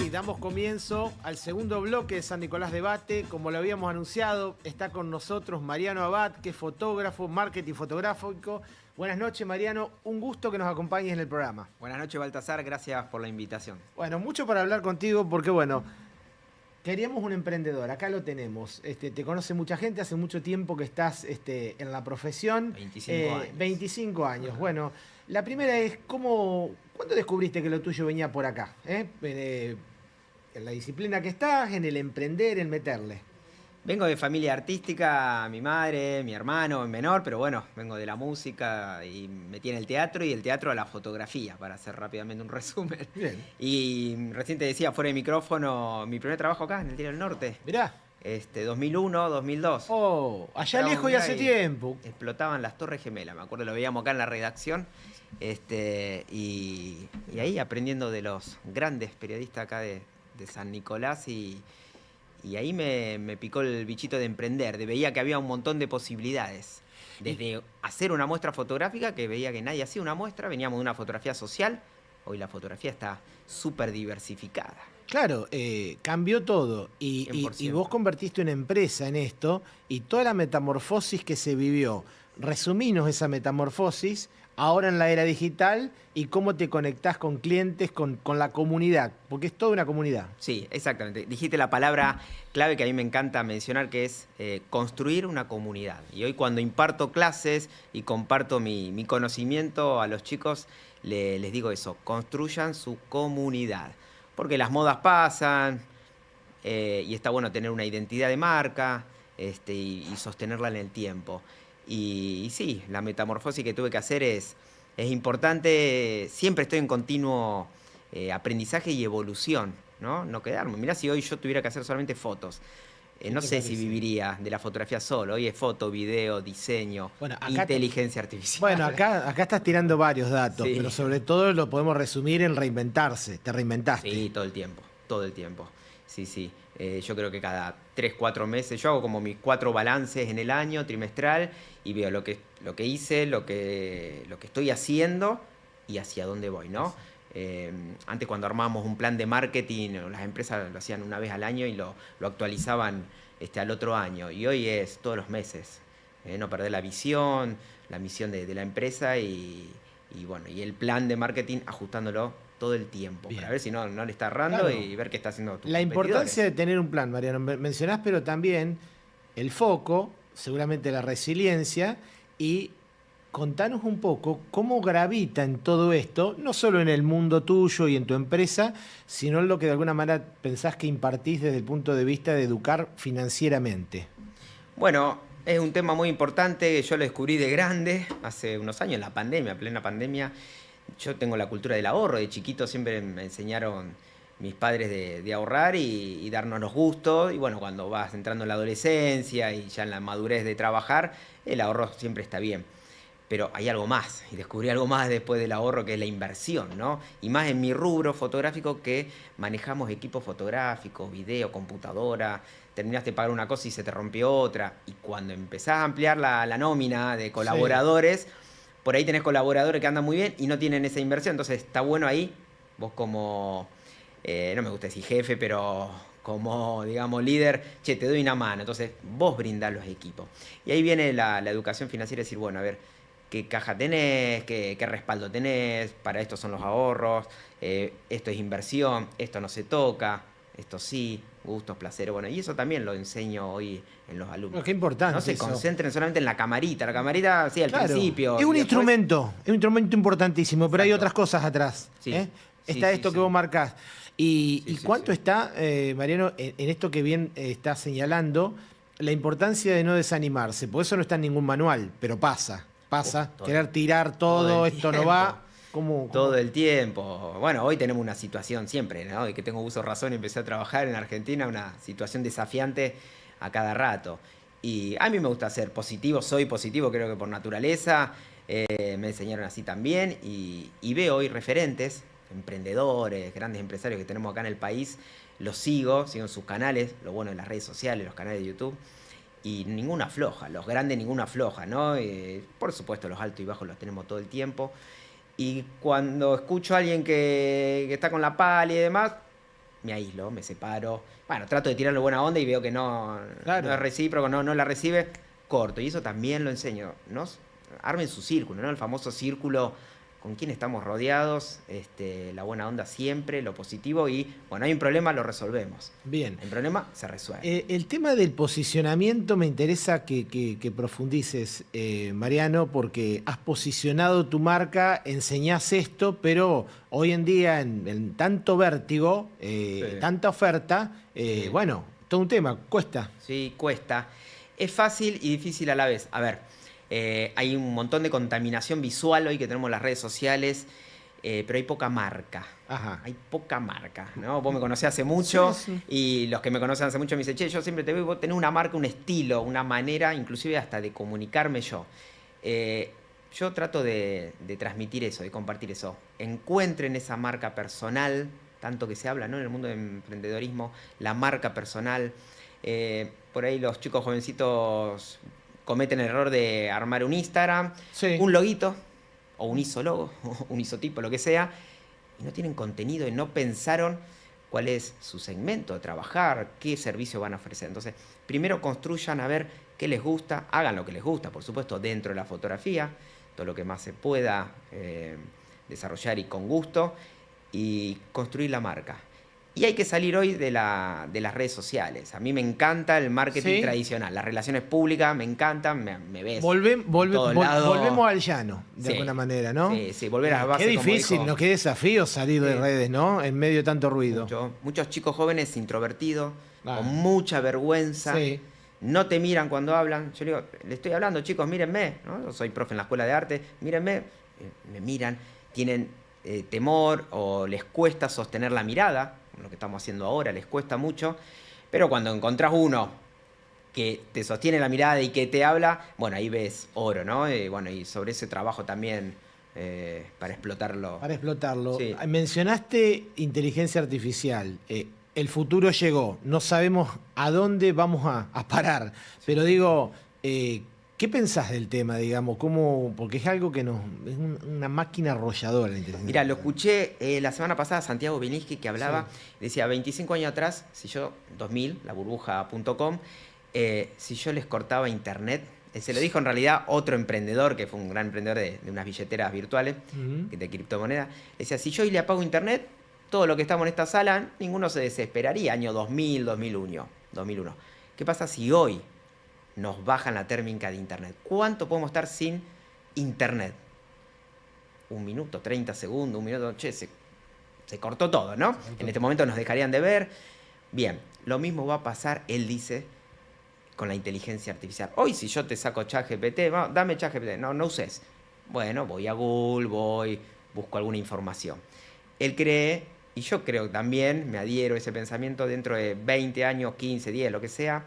Damos comienzo al segundo bloque de San Nicolás Debate. Como lo habíamos anunciado, está con nosotros Mariano Abad, que es fotógrafo, marketing fotográfico. Buenas noches, Mariano. Un gusto que nos acompañes en el programa. Buenas noches, Baltasar. Gracias por la invitación. Bueno, mucho para hablar contigo porque, bueno, queríamos un emprendedor. Acá lo tenemos. Te conoce mucha gente. Hace mucho tiempo que estás en la profesión. 25 años. 25 años. Bueno, la primera es, ¿cuándo descubriste que lo tuyo venía por acá? En la disciplina que estás, en el emprender, en meterle. Vengo de familia artística, mi madre, mi hermano, menor, pero bueno, vengo de la música y metí en el teatro y el teatro a la fotografía, para hacer rápidamente un resumen. Bien. Y recién te decía, fuera de micrófono, mi primer trabajo acá, en el Diario del Norte. Mirá. 2001, 2002. Oh, allá lejos y hace tiempo. Explotaban las Torres Gemelas, me acuerdo, lo veíamos acá en la redacción. Y ahí aprendiendo de los grandes periodistas acá de San Nicolás y ahí me picó el bichito de emprender, veía que había un montón de posibilidades. Desde hacer una muestra fotográfica, que veía que nadie hacía una muestra, veníamos de una fotografía social, hoy la fotografía está súper diversificada. Claro, cambió todo y vos convertiste una empresa en esto y toda la metamorfosis que se vivió. Resumimos esa metamorfosis ahora en la era digital y cómo te conectás con clientes, con la comunidad, porque es toda una comunidad. Sí, exactamente. Dijiste la palabra clave que a mí me encanta mencionar, que es construir una comunidad. Y hoy cuando imparto clases y comparto mi conocimiento a los chicos, les digo eso, construyan su comunidad. Porque las modas pasan y está bueno tener una identidad de marca y sostenerla en el tiempo. Y sí, la metamorfosis que tuve que hacer es importante. Siempre estoy en continuo aprendizaje y evolución, ¿no? No quedarme. Mirá, si hoy yo tuviera que hacer solamente fotos, no sé si viviría de la fotografía solo. Hoy es foto, video, diseño, inteligencia artificial. Bueno, acá estás tirando varios datos, sí, pero sobre todo lo podemos resumir en reinventarse. Te reinventaste. Sí, todo el tiempo. Sí. Yo creo que cada 3, 4 meses yo hago como mis 4 balances en el año, trimestral, y veo lo que hice, lo que estoy haciendo y hacia dónde voy, ¿no? Antes, cuando armábamos un plan de marketing, las empresas lo hacían una vez al año y lo actualizaban al otro año. Y hoy es todos los meses. No perder la misión de la empresa y el plan de marketing ajustándolo todo el tiempo, Bien. para ver si no le está errando Claro. y ver qué está haciendo tu La importancia de tener un plan, Mariano, mencionás, pero también el foco, seguramente la resiliencia, y contanos un poco cómo gravita en todo esto, no solo en el mundo tuyo y en tu empresa, sino en lo que de alguna manera pensás que impartís desde el punto de vista de educar financieramente. Bueno, es un tema muy importante, yo lo descubrí de grande, hace unos años, en la pandemia, plena pandemia. Yo tengo la cultura del ahorro, de chiquito siempre me enseñaron mis padres de ahorrar y darnos los gustos. Y bueno, cuando vas entrando en la adolescencia y ya en la madurez de trabajar, el ahorro siempre está bien. Pero hay algo más, y descubrí algo más después del ahorro, que es la inversión, ¿no? Y más en mi rubro fotográfico, que manejamos equipos fotográficos, video, computadora, terminaste de pagar una cosa y se te rompió otra. Y cuando empezás a ampliar la nómina de colaboradores, por ahí tenés colaboradores que andan muy bien y no tienen esa inversión. Entonces está bueno ahí, vos como, no me gusta decir jefe, pero como, digamos, líder, che, te doy una mano. Entonces vos brindás los equipos. Y ahí viene la educación financiera, decir, bueno, a ver, qué caja tenés, qué respaldo tenés, para esto son los ahorros, esto es inversión, esto no se toca, esto sí, gustos, placeres, bueno, y eso también lo enseño hoy en los alumnos. Bueno, qué importante. No se eso. concentren solamente en la camarita, sí, al principio. Es un y después- instrumento importantísimo, pero hay otras cosas atrás. Sí, ¿eh? sí, Está sí, esto sí. que vos marcás. ¿Y cuánto está, Mariano, en esto que bien estás señalando, la importancia de no desanimarse? Porque eso no está en ningún manual, pero pasa. Querer tirar todo, el esto no tiempo. va. ¿Cómo? Todo el tiempo. Bueno, hoy tenemos una situación siempre, ¿no? De que tengo uso de razón y empecé a trabajar en Argentina, una situación desafiante a cada rato. Y a mí me gusta ser positivo, soy positivo, creo que por naturaleza. Me enseñaron así también. Y veo hoy referentes, emprendedores, grandes empresarios que tenemos acá en el país. Los sigo en sus canales, lo bueno de las redes sociales, los canales de YouTube. Y ninguna afloja, los grandes ninguna afloja, ¿no? Por supuesto, los altos y bajos los tenemos todo el tiempo. Y cuando escucho a alguien que está con la pala y demás, me aíslo, me separo. Bueno, trato de tirarle buena onda y veo que no es recíproco, no la recibe, corto. Y eso también lo enseño, ¿no? Armen su círculo, ¿no? El famoso círculo con quien estamos rodeados, la buena onda siempre, lo positivo y, bueno, hay un problema, lo resolvemos. Bien. El problema se resuelve. El tema del posicionamiento me interesa que profundices, Mariano, porque has posicionado tu marca, enseñás esto, pero hoy en día en tanto vértigo, tanta oferta, bueno, todo un tema, cuesta. Sí, cuesta. Es fácil y difícil a la vez. A ver, hay un montón de contaminación visual hoy que tenemos en las redes sociales, pero hay poca marca. Ajá. Hay poca marca, ¿no? Vos me conocés hace mucho Sí. y los que me conocen hace mucho me dicen, che, yo siempre te veo y vos tenés una marca, un estilo, una manera, inclusive hasta de comunicarme yo. Yo trato de transmitir eso, de compartir eso. Encuentren esa marca personal, tanto que se habla, ¿no? En el mundo del emprendedorismo, la marca personal. Por ahí los chicos jovencitos cometen el error de armar un Instagram, un loguito, o un isologo, o un isotipo, lo que sea, y no tienen contenido y no pensaron cuál es su segmento de trabajar, qué servicio van a ofrecer. Entonces, primero construyan a ver qué les gusta, hagan lo que les gusta, por supuesto, dentro de la fotografía, todo lo que más se pueda desarrollar y con gusto, y construir la marca. Y hay que salir hoy de las redes sociales. A mí me encanta el marketing tradicional. Las relaciones públicas me encantan, me ves. Volvemos al llano, de alguna manera, ¿no? Sí, volver a la base. Qué difícil, como dijo. qué desafío salir de redes, ¿no? En medio de tanto ruido. Muchos chicos jóvenes introvertidos, con mucha vergüenza. No te miran cuando hablan. Yo le digo, le estoy hablando, chicos, mírenme. ¿No? Yo soy profe en la escuela de arte, mírenme. Me miran, tienen temor o les cuesta sostener la mirada. Lo que estamos haciendo ahora les cuesta mucho, pero cuando encontrás uno que te sostiene la mirada y que te habla, bueno, ahí ves oro, ¿no? Bueno, y sobre ese trabajo también para explotarlo. Para explotarlo. Sí. Mencionaste inteligencia artificial. El futuro llegó. No sabemos a dónde vamos a parar. Pero digo, ¿qué pensás del tema, digamos? ¿Cómo? Porque es algo que es una máquina arrolladora. Mira, lo escuché la semana pasada, Santiago Beninsky, que hablaba, decía, 25 años atrás, si yo, 2000, laburbuja.com, si yo les cortaba internet, Se lo dijo en realidad otro emprendedor, que fue un gran emprendedor de unas billeteras virtuales, de criptomonedas. Decía, si yo hoy le apago internet, todo lo que estamos en esta sala, ninguno se desesperaría, año 2000, 2001. ¿Qué pasa si hoy nos bajan la térmica de internet? ¿Cuánto podemos estar sin internet? 1 minuto, 30 segundos, 1 minuto, se cortó todo, ¿no? En este momento nos dejarían de ver. Bien, lo mismo va a pasar, él dice, con la inteligencia artificial. Hoy si yo te saco ChatGPT, dame ChatGPT, no uses. Bueno, voy a Google, busco alguna información. Él cree, y yo creo también, me adhiero a ese pensamiento, dentro de 20 años, 15, 10, lo que sea,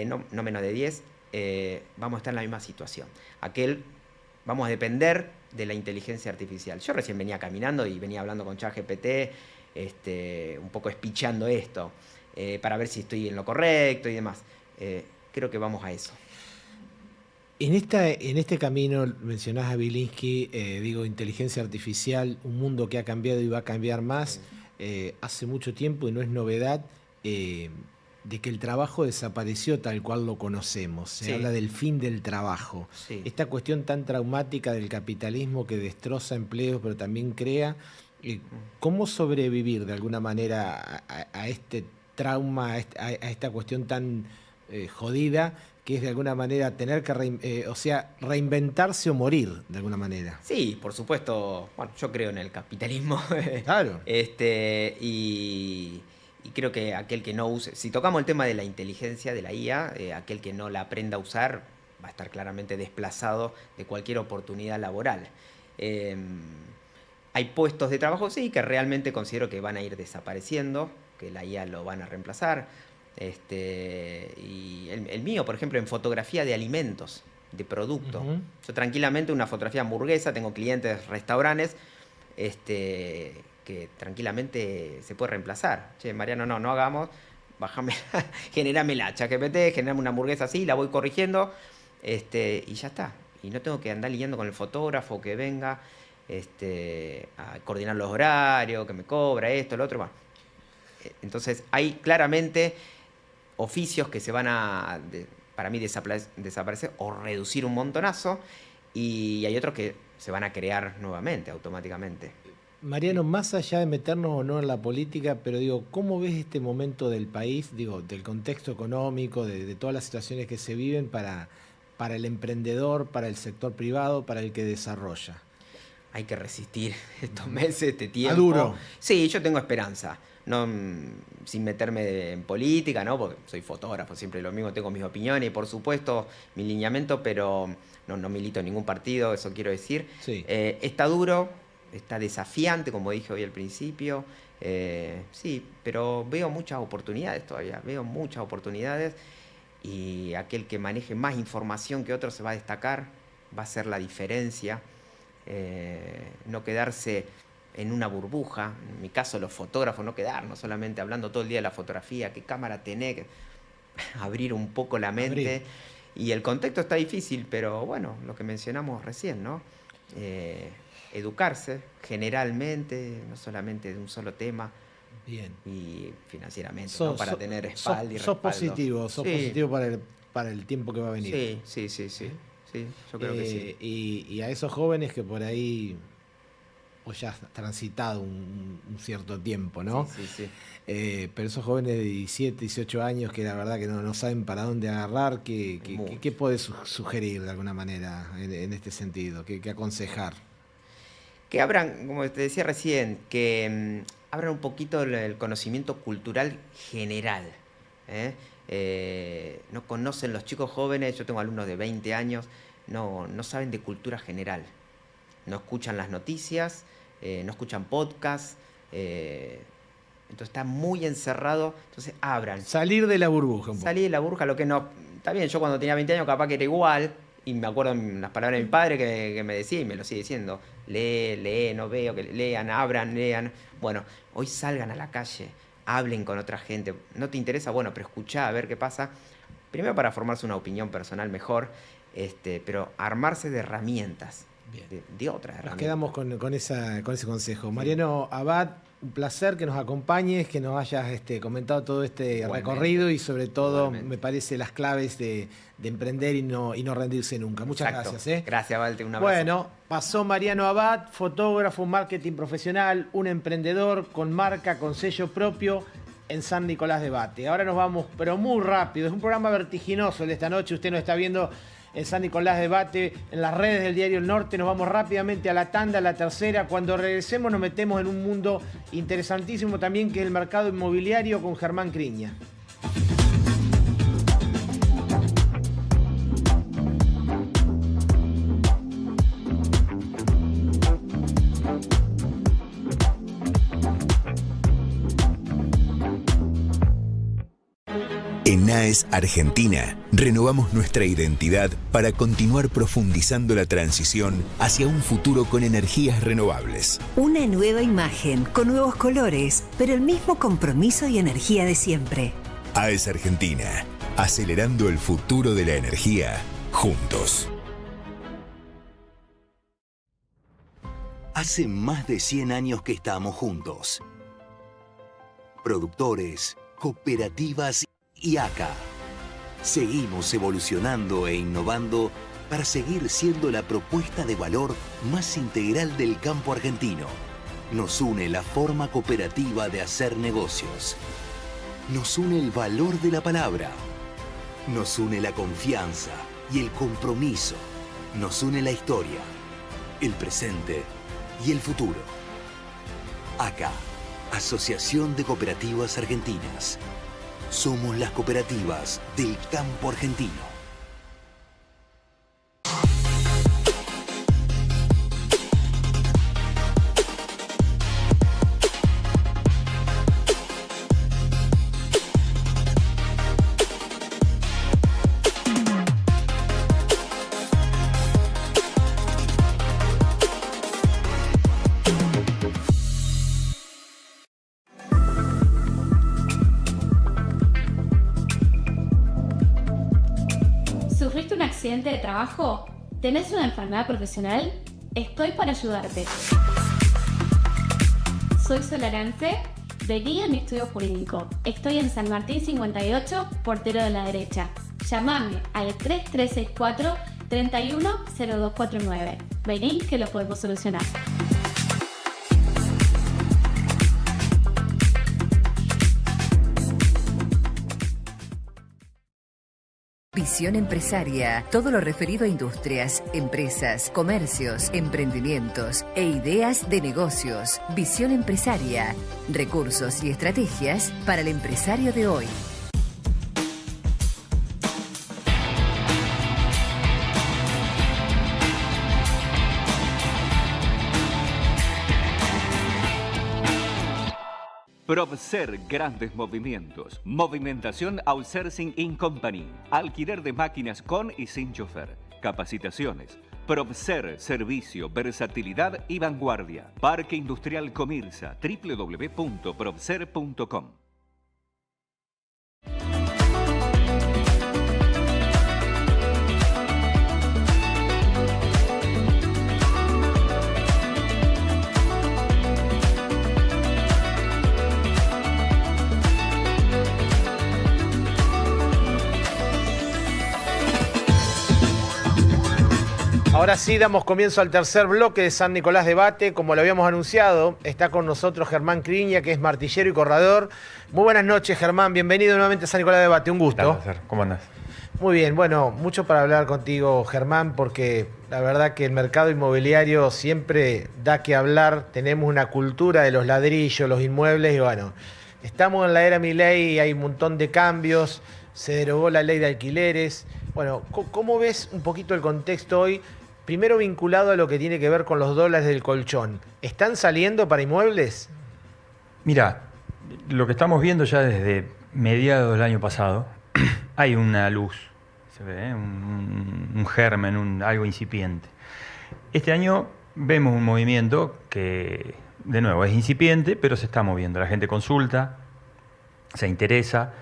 no menos de 10, vamos a estar en la misma situación. Vamos a depender de la inteligencia artificial. Yo recién venía caminando y venía hablando con ChatGPT, un poco espichando esto, para ver si estoy en lo correcto y demás. Creo que vamos a eso. En este camino mencionás a Bilinsky, inteligencia artificial, un mundo que ha cambiado y va a cambiar más. Hace mucho tiempo, y no es novedad, de que el trabajo desapareció tal cual lo conocemos. Se habla del fin del trabajo. Sí. Esta cuestión tan traumática del capitalismo que destroza empleos pero también crea. ¿Cómo sobrevivir de alguna manera a este trauma, a esta cuestión tan jodida, que es de alguna manera tener que reinventarse o morir de alguna manera? Sí, por supuesto. Bueno, yo creo en el capitalismo. Claro. Y creo que aquel que no use, si tocamos el tema de la inteligencia, de la IA, aquel que no la aprenda a usar va a estar claramente desplazado de cualquier oportunidad laboral. Hay puestos de trabajo, sí, que realmente considero que van a ir desapareciendo, que la IA lo van a reemplazar. Y el mío, por ejemplo, en fotografía de alimentos, de producto. Yo tranquilamente una fotografía hamburguesa, tengo clientes, restaurantes, que tranquilamente se puede reemplazar. Che, Mariano, no hagamos, bájame, generámela, ChatGPT, generame una hamburguesa así, la voy corrigiendo, y ya está. Y no tengo que andar lidiando con el fotógrafo que venga a coordinar los horarios, que me cobra esto, lo otro. Bueno, entonces hay claramente oficios que se van a, para mí, desaparecer o reducir un montonazo, y hay otros que se van a crear nuevamente, automáticamente. Mariano, más allá de meternos o no en la política, pero ¿cómo ves este momento del país, del contexto económico, de todas las situaciones que se viven para el emprendedor, para el sector privado, para el que desarrolla? Hay que resistir estos meses, este tiempo. ¿A duro? Sí, yo tengo esperanza. No, sin meterme en política, ¿no? Porque soy fotógrafo, siempre lo mismo, tengo mis opiniones y por supuesto mi lineamiento, pero no milito en ningún partido, eso quiero decir. Sí. Está duro, está desafiante, como dije hoy al principio, sí, pero veo muchas oportunidades todavía, y aquel que maneje más información que otro se va a destacar, va a hacer la diferencia, no quedarse en una burbuja, en mi caso los fotógrafos, no quedarnos solamente hablando todo el día de la fotografía, qué cámara tenés, abrir un poco la mente. Y el contexto está difícil, pero bueno, lo que mencionamos recién, ¿no? Educarse generalmente, no solamente de un solo tema. Bien. Y financieramente, ¿no? Para tener espalda y respaldo. Sos positivo para el tiempo que va a venir. Sí, yo creo que sí. Y a esos jóvenes que por ahí pues ya has transitado un cierto tiempo, ¿no? Sí. Pero esos jóvenes de 17, 18 años que la verdad que no saben para dónde agarrar, ¿qué podés sugerir de alguna manera en este sentido? ¿Qué aconsejar? Que abran, como te decía recién, que abran un poquito el conocimiento cultural general. No conocen los chicos jóvenes, yo tengo alumnos de 20 años, no saben de cultura general. No escuchan las noticias, no escuchan podcasts, entonces está muy encerrado, entonces abran. Salir de la burbuja. Salir de la burbuja, lo que no... Está bien, yo cuando tenía 20 años capaz que era igual, y me acuerdo las palabras de mi padre que me decía, y me lo sigue diciendo, lee, no veo, que lean, abran, lean. Bueno, hoy salgan a la calle, hablen con otra gente. ¿No te interesa? Bueno, pero escuchá a ver qué pasa. Primero para formarse una opinión personal mejor, pero armarse de herramientas de otras herramientas. Nos quedamos con ese consejo. Mariano Abad, un placer que nos acompañes, que nos hayas comentado todo este recorrido y sobre todo, me parece, las claves de emprender y no rendirse nunca. Muchas gracias. Gracias, Walter. Un abrazo. Bueno, pasó Mariano Abad, fotógrafo, marketing profesional, un emprendedor con marca, con sello propio en San Nicolás de Bate. Ahora nos vamos, pero muy rápido. Es un programa vertiginoso el de esta noche. Usted nos está viendo en San Nicolás de Bate, en las redes del Diario El Norte. Nos vamos rápidamente a la tanda, a la tercera. Cuando regresemos nos metemos en un mundo interesantísimo también, que es el mercado inmobiliario, con Germán Criña. En NAES Argentina, renovamos nuestra identidad para continuar profundizando la transición hacia un futuro con energías renovables. Una nueva imagen, con nuevos colores, pero el mismo compromiso y energía de siempre. AES Argentina, acelerando el futuro de la energía, juntos. Hace más de 100 años que estamos juntos. Productores, cooperativas y ACA. Seguimos evolucionando e innovando para seguir siendo la propuesta de valor más integral del campo argentino. Nos une la forma cooperativa de hacer negocios. Nos une el valor de la palabra. Nos une la confianza y el compromiso. Nos une la historia, el presente y el futuro. ACA, Asociación de Cooperativas Argentinas. Somos las cooperativas del campo argentino. ¿Sufriste un accidente de trabajo? ¿Tenés una enfermedad profesional? Estoy para ayudarte. Soy Solarance, vení a mi estudio jurídico. Estoy en San Martín 58, portero de la derecha. Llámame al 3364 310249. Vení que lo podemos solucionar. Visión Empresaria. Todo lo referido a industrias, empresas, comercios, emprendimientos e ideas de negocios. Visión Empresaria. Recursos y estrategias para el empresario de hoy. Probser Grandes Movimientos. Movimentación Outsourcing In Company. Alquiler de máquinas con y sin chofer. Capacitaciones. Probser Servicio, Versatilidad y Vanguardia. Parque Industrial Comirsa. www.probser.com. Ahora sí, damos comienzo al tercer bloque de San Nicolás de Bate. Como lo habíamos anunciado, está con nosotros Germán Criña, que es martillero y corredor. Muy buenas noches, Germán. Bienvenido nuevamente a San Nicolás de Bate. Un gusto. ¿Cómo andás? Muy bien. Bueno, mucho para hablar contigo, Germán, porque la verdad que el mercado inmobiliario siempre da que hablar. Tenemos una cultura de los ladrillos, los inmuebles, y bueno, estamos en la era Milei y hay un montón de cambios. Se derogó la ley de alquileres. Bueno, ¿cómo ves un poquito el contexto hoy? Primero vinculado a lo que tiene que ver con los dólares del colchón. ¿Están saliendo para inmuebles? Mira, lo que estamos viendo ya desde mediados del año pasado, hay una luz, se ve, un germen, algo incipiente. Este año vemos un movimiento que, de nuevo, es incipiente, pero se está moviendo. La gente consulta, se interesa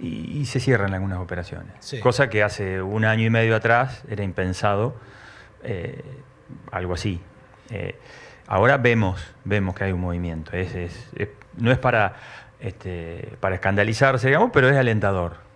y se cierran algunas operaciones. Sí. Cosa que hace un año y medio atrás era impensado. algo así. Ahora vemos que hay un movimiento. No es para escandalizarse, digamos, pero es alentador.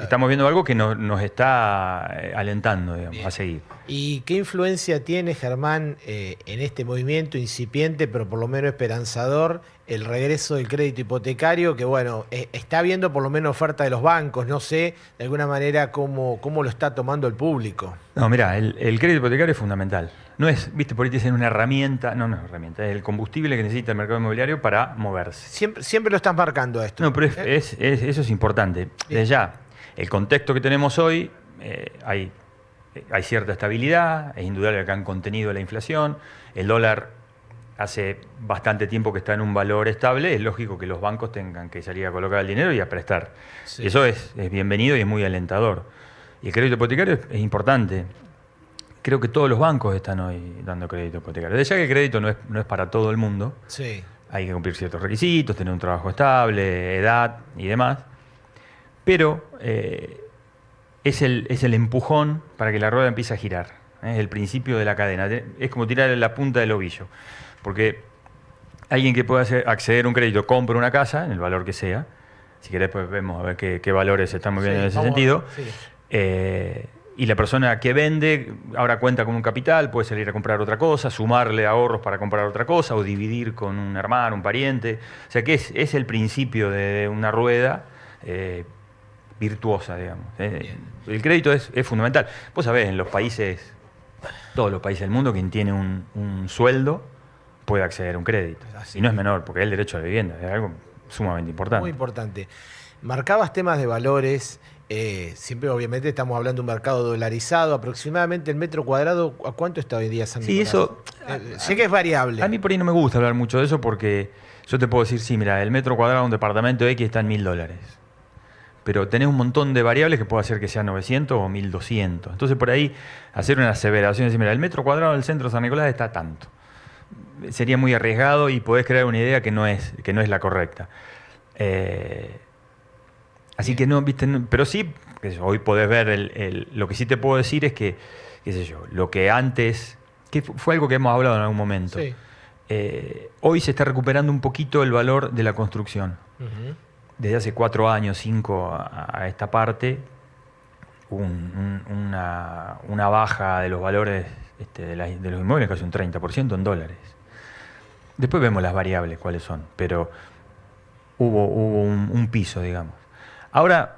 Estamos viendo algo que nos está alentando, digamos, a seguir. ¿Y qué influencia tiene, Germán, en este movimiento incipiente, pero por lo menos esperanzador, el regreso del crédito hipotecario? Que bueno, está viendo por lo menos oferta de los bancos, no sé de alguna manera cómo lo está tomando el público. No, mirá, el crédito hipotecario es fundamental. No es, viste, por ahí te dicen una herramienta, no es herramienta, es el combustible que necesita el mercado inmobiliario para moverse. Siempre lo estás marcando esto. No, pero eso es importante. Desde ya, el contexto que tenemos hoy, hay cierta estabilidad, es indudable que han contenido la inflación, el dólar hace bastante tiempo que está en un valor estable, es lógico que los bancos tengan que salir a colocar el dinero y a prestar. Sí. Eso es bienvenido y es muy alentador. Y el crédito hipotecario es importante. Creo que todos los bancos están hoy dando crédito hipotecario. Desde ya que el crédito no es para todo el mundo. Sí. Hay que cumplir ciertos requisitos, tener un trabajo estable, edad y demás. Pero es el empujón para que la rueda empiece a girar. Es el principio de la cadena. Es como tirar la punta del ovillo. Porque alguien que pueda acceder a un crédito compra una casa, en el valor que sea. Si querés, pues vemos a ver qué valores se están moviendo en ese sentido. Y la persona que vende ahora cuenta con un capital, puede salir a comprar otra cosa, sumarle ahorros para comprar otra cosa o dividir con un hermano, un pariente. O sea que es el principio de una rueda virtuosa, digamos. El crédito es fundamental. Vos sabés, en todos los países del mundo, quien tiene un sueldo puede acceder a un crédito. Y no es menor, porque es el derecho a la vivienda, es algo sumamente importante. Muy importante. Marcabas temas de valores. Siempre obviamente estamos hablando de un mercado dolarizado. Aproximadamente el metro cuadrado, ¿a cuánto está hoy día San Nicolás? Sí, eso sé que es variable. A mí por ahí no me gusta hablar mucho de eso porque yo te puedo decir, sí, mira, el metro cuadrado de un departamento X está en $1.000. Pero tenés un montón de variables que puede hacer que sea 900 o 1.200. Entonces por ahí hacer una aseveración y decir, mira, el metro cuadrado del centro de San Nicolás está tanto. Sería muy arriesgado y podés crear una idea que no es la correcta. Así que no, viste, pero sí, hoy podés ver, lo que sí te puedo decir es que, qué sé yo, lo que antes, que fue algo que hemos hablado en algún momento, sí. Hoy se está recuperando un poquito el valor de la construcción. Uh-huh. Desde hace 4 años, 5 a esta parte, una baja de los valores de los inmuebles, casi un 30% en dólares. Después vemos las variables, cuáles son, pero hubo un piso, digamos. Ahora,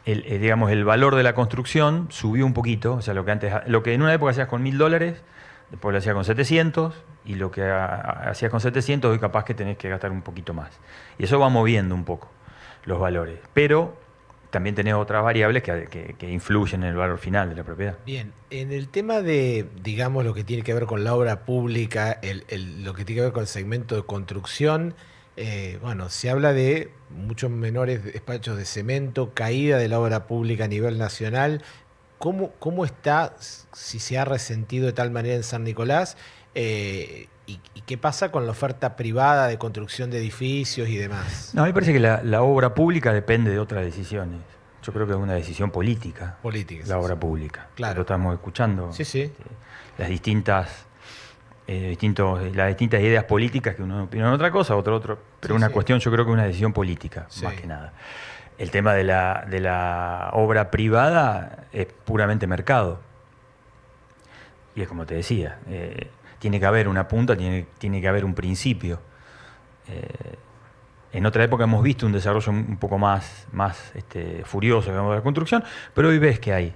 digamos, el valor de la construcción subió un poquito, o sea, lo que en una época hacías con $1.000, después lo hacías con 700, y lo que hacías con 700 hoy capaz que tenés que gastar un poquito más. Y eso va moviendo un poco los valores. Pero también tenés otras variables que influyen en el valor final de la propiedad. Bien, en el tema de, digamos, lo que tiene que ver con la obra pública, lo que tiene que ver con el segmento de construcción, bueno, se habla de muchos menores despachos de cemento, caída de la obra pública a nivel nacional. ¿Cómo está, si se ha resentido de tal manera en San Nicolás? ¿Y qué pasa con la oferta privada de construcción de edificios y demás? No, a mí me parece que la obra pública depende de otras decisiones. Yo creo que es una decisión política. Política. La obra pública. Claro. Lo estamos escuchando. Sí. Las distintas ideas políticas, que uno opina en otra cosa, otro. Pero una cuestión, yo creo que es una decisión política, más que nada. El tema de la obra privada es puramente mercado. Y es como te decía, tiene que haber una punta, tiene que haber un principio. En otra época hemos visto un desarrollo un poco más furioso, digamos, de la construcción, pero hoy ves que hay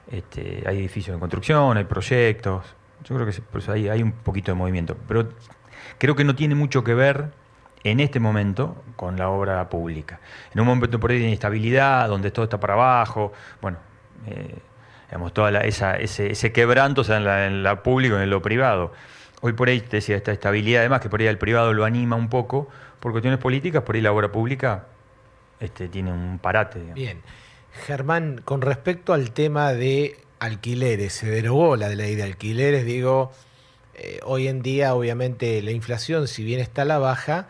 edificios en construcción, hay proyectos. Yo creo que pues hay un poquito de movimiento, pero creo que no tiene mucho que ver en este momento con la obra pública. En un momento por ahí de inestabilidad, donde todo está para abajo, bueno, digamos, toda ese quebranto, sea en la pública o en lo privado. Hoy por ahí te decía esta estabilidad, además que por ahí el privado lo anima un poco, por cuestiones políticas, por ahí la obra pública tiene un parate. Digamos. Bien. Germán, con respecto al tema de alquileres, se derogó la ley de alquileres, hoy en día obviamente la inflación, si bien está a la baja,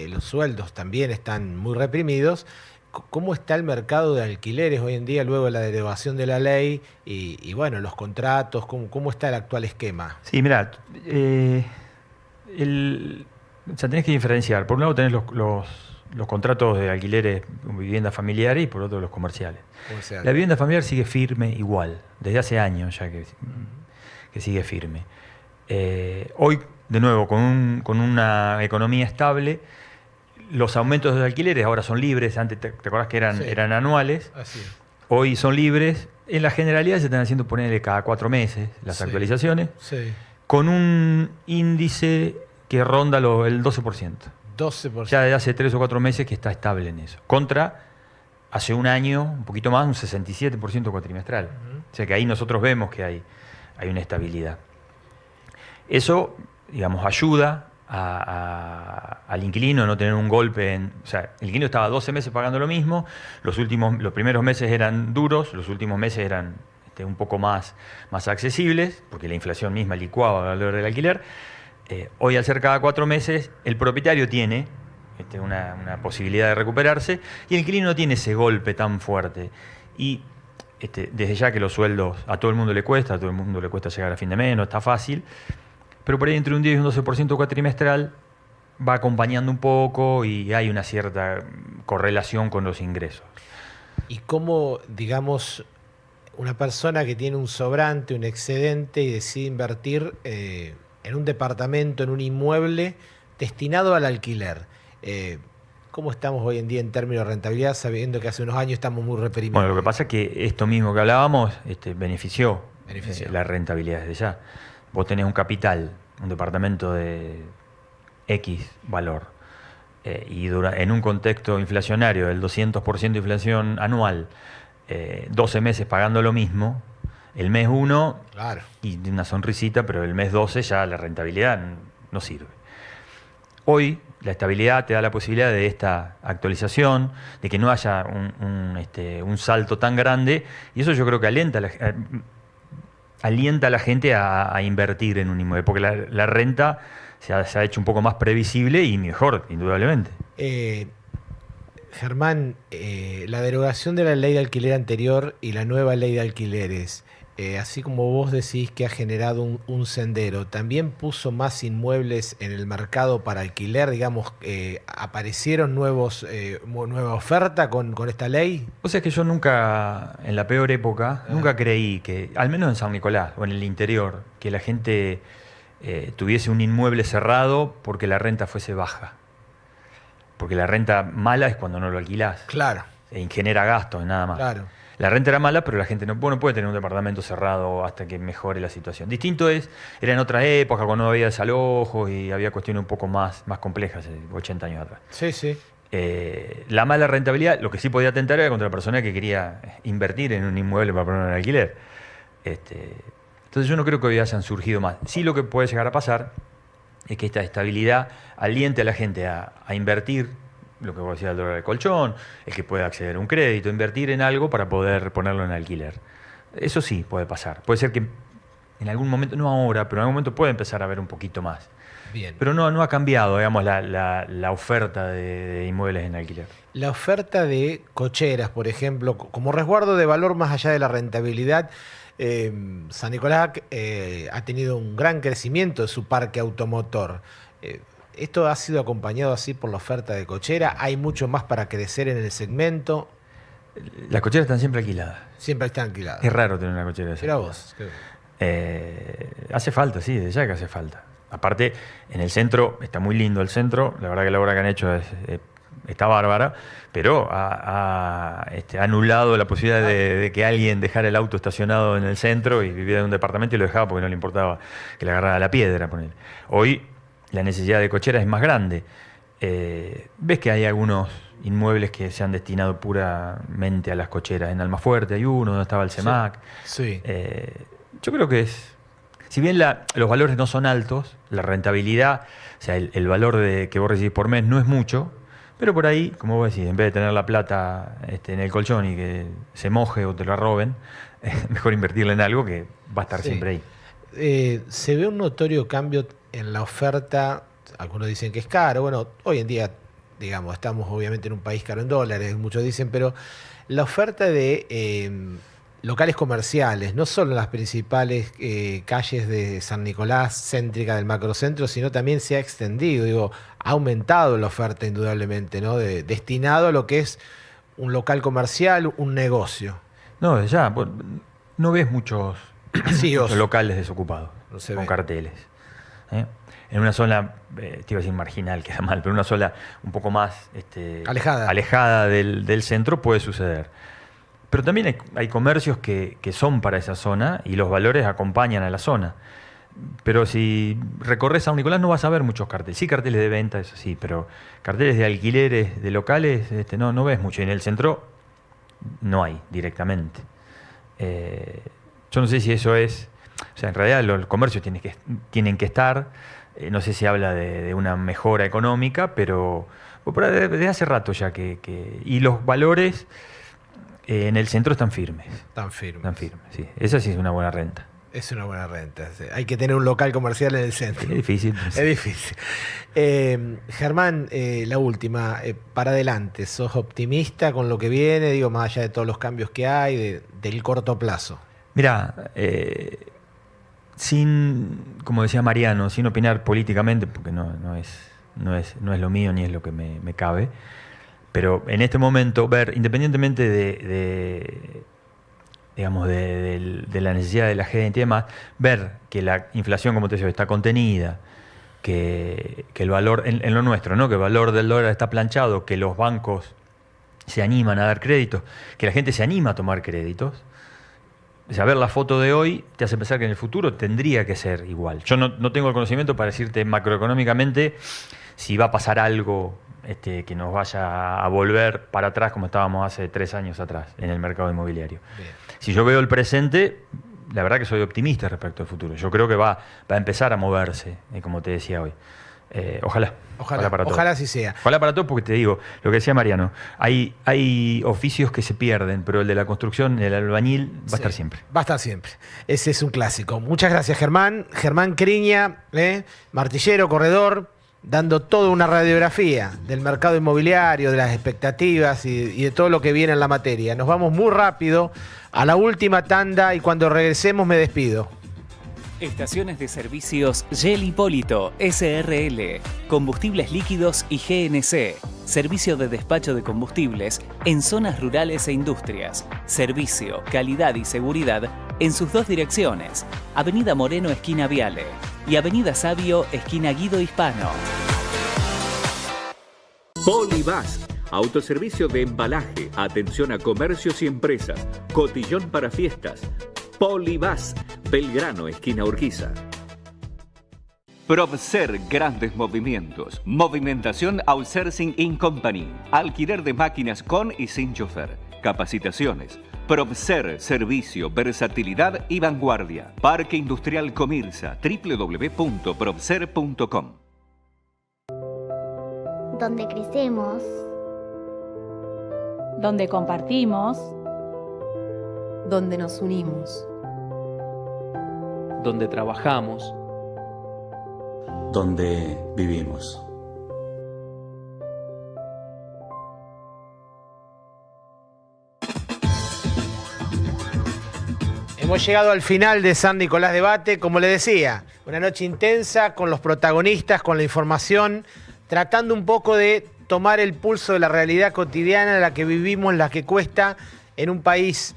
los sueldos también están muy reprimidos. ¿cómo está el mercado de alquileres hoy en día luego de la derogación de la ley? Y bueno, los contratos, ¿cómo está el actual esquema? Sí, mirá, tenés que diferenciar. Por un lado tenés los contratos de alquileres, viviendas familiares, y por otro los comerciales. La vivienda familiar sigue firme igual, desde hace años ya que sigue firme. Hoy, de nuevo, con una economía estable, los aumentos de alquileres ahora son libres. Antes te acordás que eran anuales. Así es. Hoy son libres. En la generalidad se están haciendo ponerle cada 4 meses las actualizaciones, con un índice que ronda el 12%. 12%. Ya desde hace 3 o 4 meses que está estable en eso. Contra hace un año, un poquito más, un 67% cuatrimestral. O sea que ahí nosotros vemos que hay una estabilidad. Eso, digamos, ayuda al inquilino a no tener un golpe o sea, el inquilino estaba 12 meses pagando lo mismo, los primeros meses eran duros, los últimos meses eran un poco más accesibles, porque la inflación misma licuaba el valor del alquiler. Hoy, al ser cada 4 meses, el propietario tiene una posibilidad de recuperarse y el inquilino no tiene ese golpe tan fuerte. Y desde ya que los sueldos a todo el mundo le cuesta llegar a fin de mes, no está fácil, pero por ahí entre un 10 y un 12% cuatrimestral va acompañando un poco y hay una cierta correlación con los ingresos. ¿Y cómo, digamos, una persona que tiene un sobrante, un excedente y decide invertir en un departamento, en un inmueble destinado al alquiler? ¿Cómo estamos hoy en día en términos de rentabilidad, sabiendo que hace unos años estamos muy reprimidos? Bueno, lo que pasa es que esto mismo que hablábamos benefició la rentabilidad desde ya. Vos tenés un capital, un departamento de X valor, y en un contexto inflacionario del 200% de inflación anual, 12 meses pagando lo mismo, el mes 1 y una sonrisita, pero el mes 12 ya la rentabilidad no sirve. Hoy la estabilidad te da la posibilidad de esta actualización, de que no haya un salto tan grande, y eso yo creo que alienta a la gente a invertir en un inmueble, porque la renta se ha hecho un poco más previsible y mejor, indudablemente. Germán, la derogación de la ley de alquiler anterior y la nueva ley de alquileres, así como vos decís que ha generado un sendero, ¿también puso más inmuebles en el mercado para alquiler? Digamos, ¿aparecieron nueva oferta con esta ley? O sea, que yo nunca, en la peor época, nunca creí que, al menos en San Nicolás o en el interior, que la gente tuviese un inmueble cerrado porque la renta fuese baja. Porque la renta mala es cuando no lo alquilás. Claro. Genera gastos, nada más. Claro. La renta era mala, pero la gente no puede tener un departamento cerrado hasta que mejore la situación. Distinto era en otra época, cuando no había desalojos y había cuestiones un poco más complejas, 80 años atrás. Sí, sí. La mala rentabilidad, lo que sí podía atentar era contra la persona que quería invertir en un inmueble para ponerlo en alquiler. Entonces yo no creo que hoy hayan surgido más. Sí, lo que puede llegar a pasar es que esta estabilidad aliente a la gente a invertir, lo que vos decías, el dólar de colchón, el que pueda acceder a un crédito, invertir en algo para poder ponerlo en alquiler. Eso sí puede pasar. Puede ser que en algún momento, no ahora, pero en algún momento puede empezar a haber un poquito más. Bien. Pero no ha cambiado, digamos, la oferta de inmuebles en alquiler. La oferta de cocheras, por ejemplo, como resguardo de valor más allá de la rentabilidad, San Nicolás ha tenido un gran crecimiento de su parque automotor. ¿Esto ha sido acompañado así por la oferta de cochera? ¿Hay mucho más para crecer en el segmento? Las cocheras están siempre alquiladas. Siempre están alquiladas. Es raro tener una cochera así. Mira vos. Hace falta, sí, desde ya que hace falta. Aparte, en el centro, está muy lindo el centro, la verdad que la obra que han hecho está bárbara, pero ha anulado la posibilidad de que alguien dejara el auto estacionado en el centro y viviera en un departamento y lo dejaba porque no le importaba que le agarrara la piedra. Ponele. Hoy la necesidad de cocheras es más grande. Ves que hay algunos inmuebles que se han destinado puramente a las cocheras. En Almafuerte hay uno, donde estaba el CEMAC. Sí. Yo creo que si bien los valores no son altos, la rentabilidad, o sea, el valor que vos recibís por mes no es mucho, pero por ahí, como vos decís, en vez de tener la plata en el colchón y que se moje o te la roben, es mejor invertirla en algo que va a estar siempre ahí. Se ve un notorio cambio en la oferta. Algunos dicen que es caro. Bueno, hoy en día digamos, estamos obviamente en un país caro en dólares, muchos dicen, pero la oferta de locales comerciales, no solo en las principales calles de San Nicolás, céntrica del macrocentro, sino también se ha extendido, digo, ha aumentado la oferta indudablemente, ¿no? Destinado a lo que es un local comercial, un negocio. No, ya, no ves muchos locales desocupados, con carteles. En una zona, te iba a decir marginal, queda mal, pero en una zona un poco más alejada del centro puede suceder. Pero también hay comercios que son para esa zona y los valores acompañan a la zona. Pero si recorres San Nicolás no vas a ver muchos carteles. Sí, carteles de venta, eso sí, pero carteles de alquileres de locales no ves mucho. Y en el centro no hay directamente. Yo no sé si eso es... O sea, en realidad los comercios tienen que estar. No sé si habla de una mejora económica, pero desde hace rato ya y los valores en el centro están firmes. Están firmes, sí. Esa sí es una buena renta. Es una buena renta. Sí. Hay que tener un local comercial en el centro. Es difícil. Es difícil. Germán, la última. Para adelante, ¿sos optimista con lo que viene? Digo, más allá de todos los cambios que hay, del corto plazo. Mirá, como decía Mariano, sin opinar políticamente, porque no es lo mío ni es lo que me cabe, pero en este momento ver, independientemente de la necesidad de la gente y demás, ver que la inflación, como te decía, está contenida, que el valor, en lo nuestro, ¿no? Que el valor del dólar está planchado, que los bancos se animan a dar créditos, que la gente se anima a tomar créditos. O sea, ver la foto de hoy te hace pensar que en el futuro tendría que ser igual. Yo no tengo el conocimiento para decirte macroeconómicamente si va a pasar algo que nos vaya a volver para atrás como estábamos hace 3 años atrás en el mercado inmobiliario. Bien. Si yo veo el presente, la verdad que soy optimista respecto al futuro. Yo creo que va a empezar a moverse, como te decía hoy. Ojalá para todos. Ojalá así sea. Ojalá para todos, porque te digo, lo que decía Mariano, hay oficios que se pierden, pero el de la construcción, el albañil, va a estar siempre. Va a estar siempre. Ese es un clásico. Muchas gracias, Germán. Germán Criña, martillero, corredor, dando toda una radiografía del mercado inmobiliario, de las expectativas y de todo lo que viene en la materia. Nos vamos muy rápido a la última tanda y cuando regresemos me despido. Estaciones de servicios Shell Hipólito, SRL, combustibles líquidos y GNC, servicio de despacho de combustibles en zonas rurales e industrias, servicio, calidad y seguridad en sus 2 direcciones, Avenida Moreno, esquina Viale, y Avenida Sabio, esquina Guido Hispano. Polibas, autoservicio de embalaje, atención a comercios y empresas, cotillón para fiestas. Polibas, Belgrano, esquina Urquiza. Probser, grandes movimientos. Movimentación Outsourcing In Company. Alquiler de máquinas con y sin chofer. Capacitaciones. Probser, servicio, versatilidad y vanguardia. Parque Industrial Comirsa. www.probser.com. Donde crecemos. Donde compartimos. Donde nos unimos. Donde trabajamos. Donde vivimos. Hemos llegado al final de San Nicolás Debate. Como le decía, una noche intensa con los protagonistas, con la información, tratando un poco de tomar el pulso de la realidad cotidiana, la que vivimos, la que cuesta en un país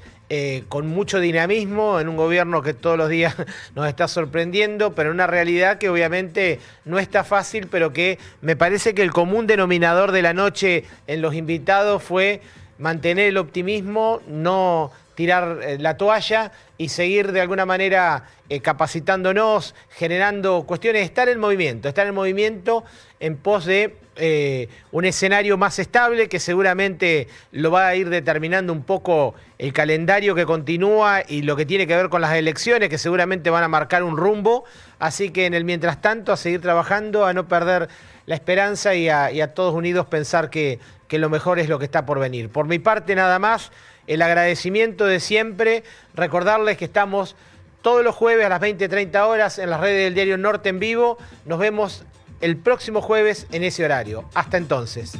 con mucho dinamismo, en un gobierno que todos los días nos está sorprendiendo, pero en una realidad que obviamente no está fácil, pero que me parece que el común denominador de la noche en los invitados fue mantener el optimismo, no tirar la toalla y seguir de alguna manera capacitándonos, generando cuestiones, estar en movimiento en pos de un escenario más estable que seguramente lo va a ir determinando un poco el calendario que continúa y lo que tiene que ver con las elecciones que seguramente van a marcar un rumbo. Así que en el mientras tanto a seguir trabajando, a no perder la esperanza y a todos unidos pensar que lo mejor es lo que está por venir. Por mi parte nada más, el agradecimiento de siempre, recordarles que estamos todos los jueves a las 20:30 horas en las redes del Diario Norte en vivo. Nos vemos el próximo jueves en ese horario. Hasta entonces.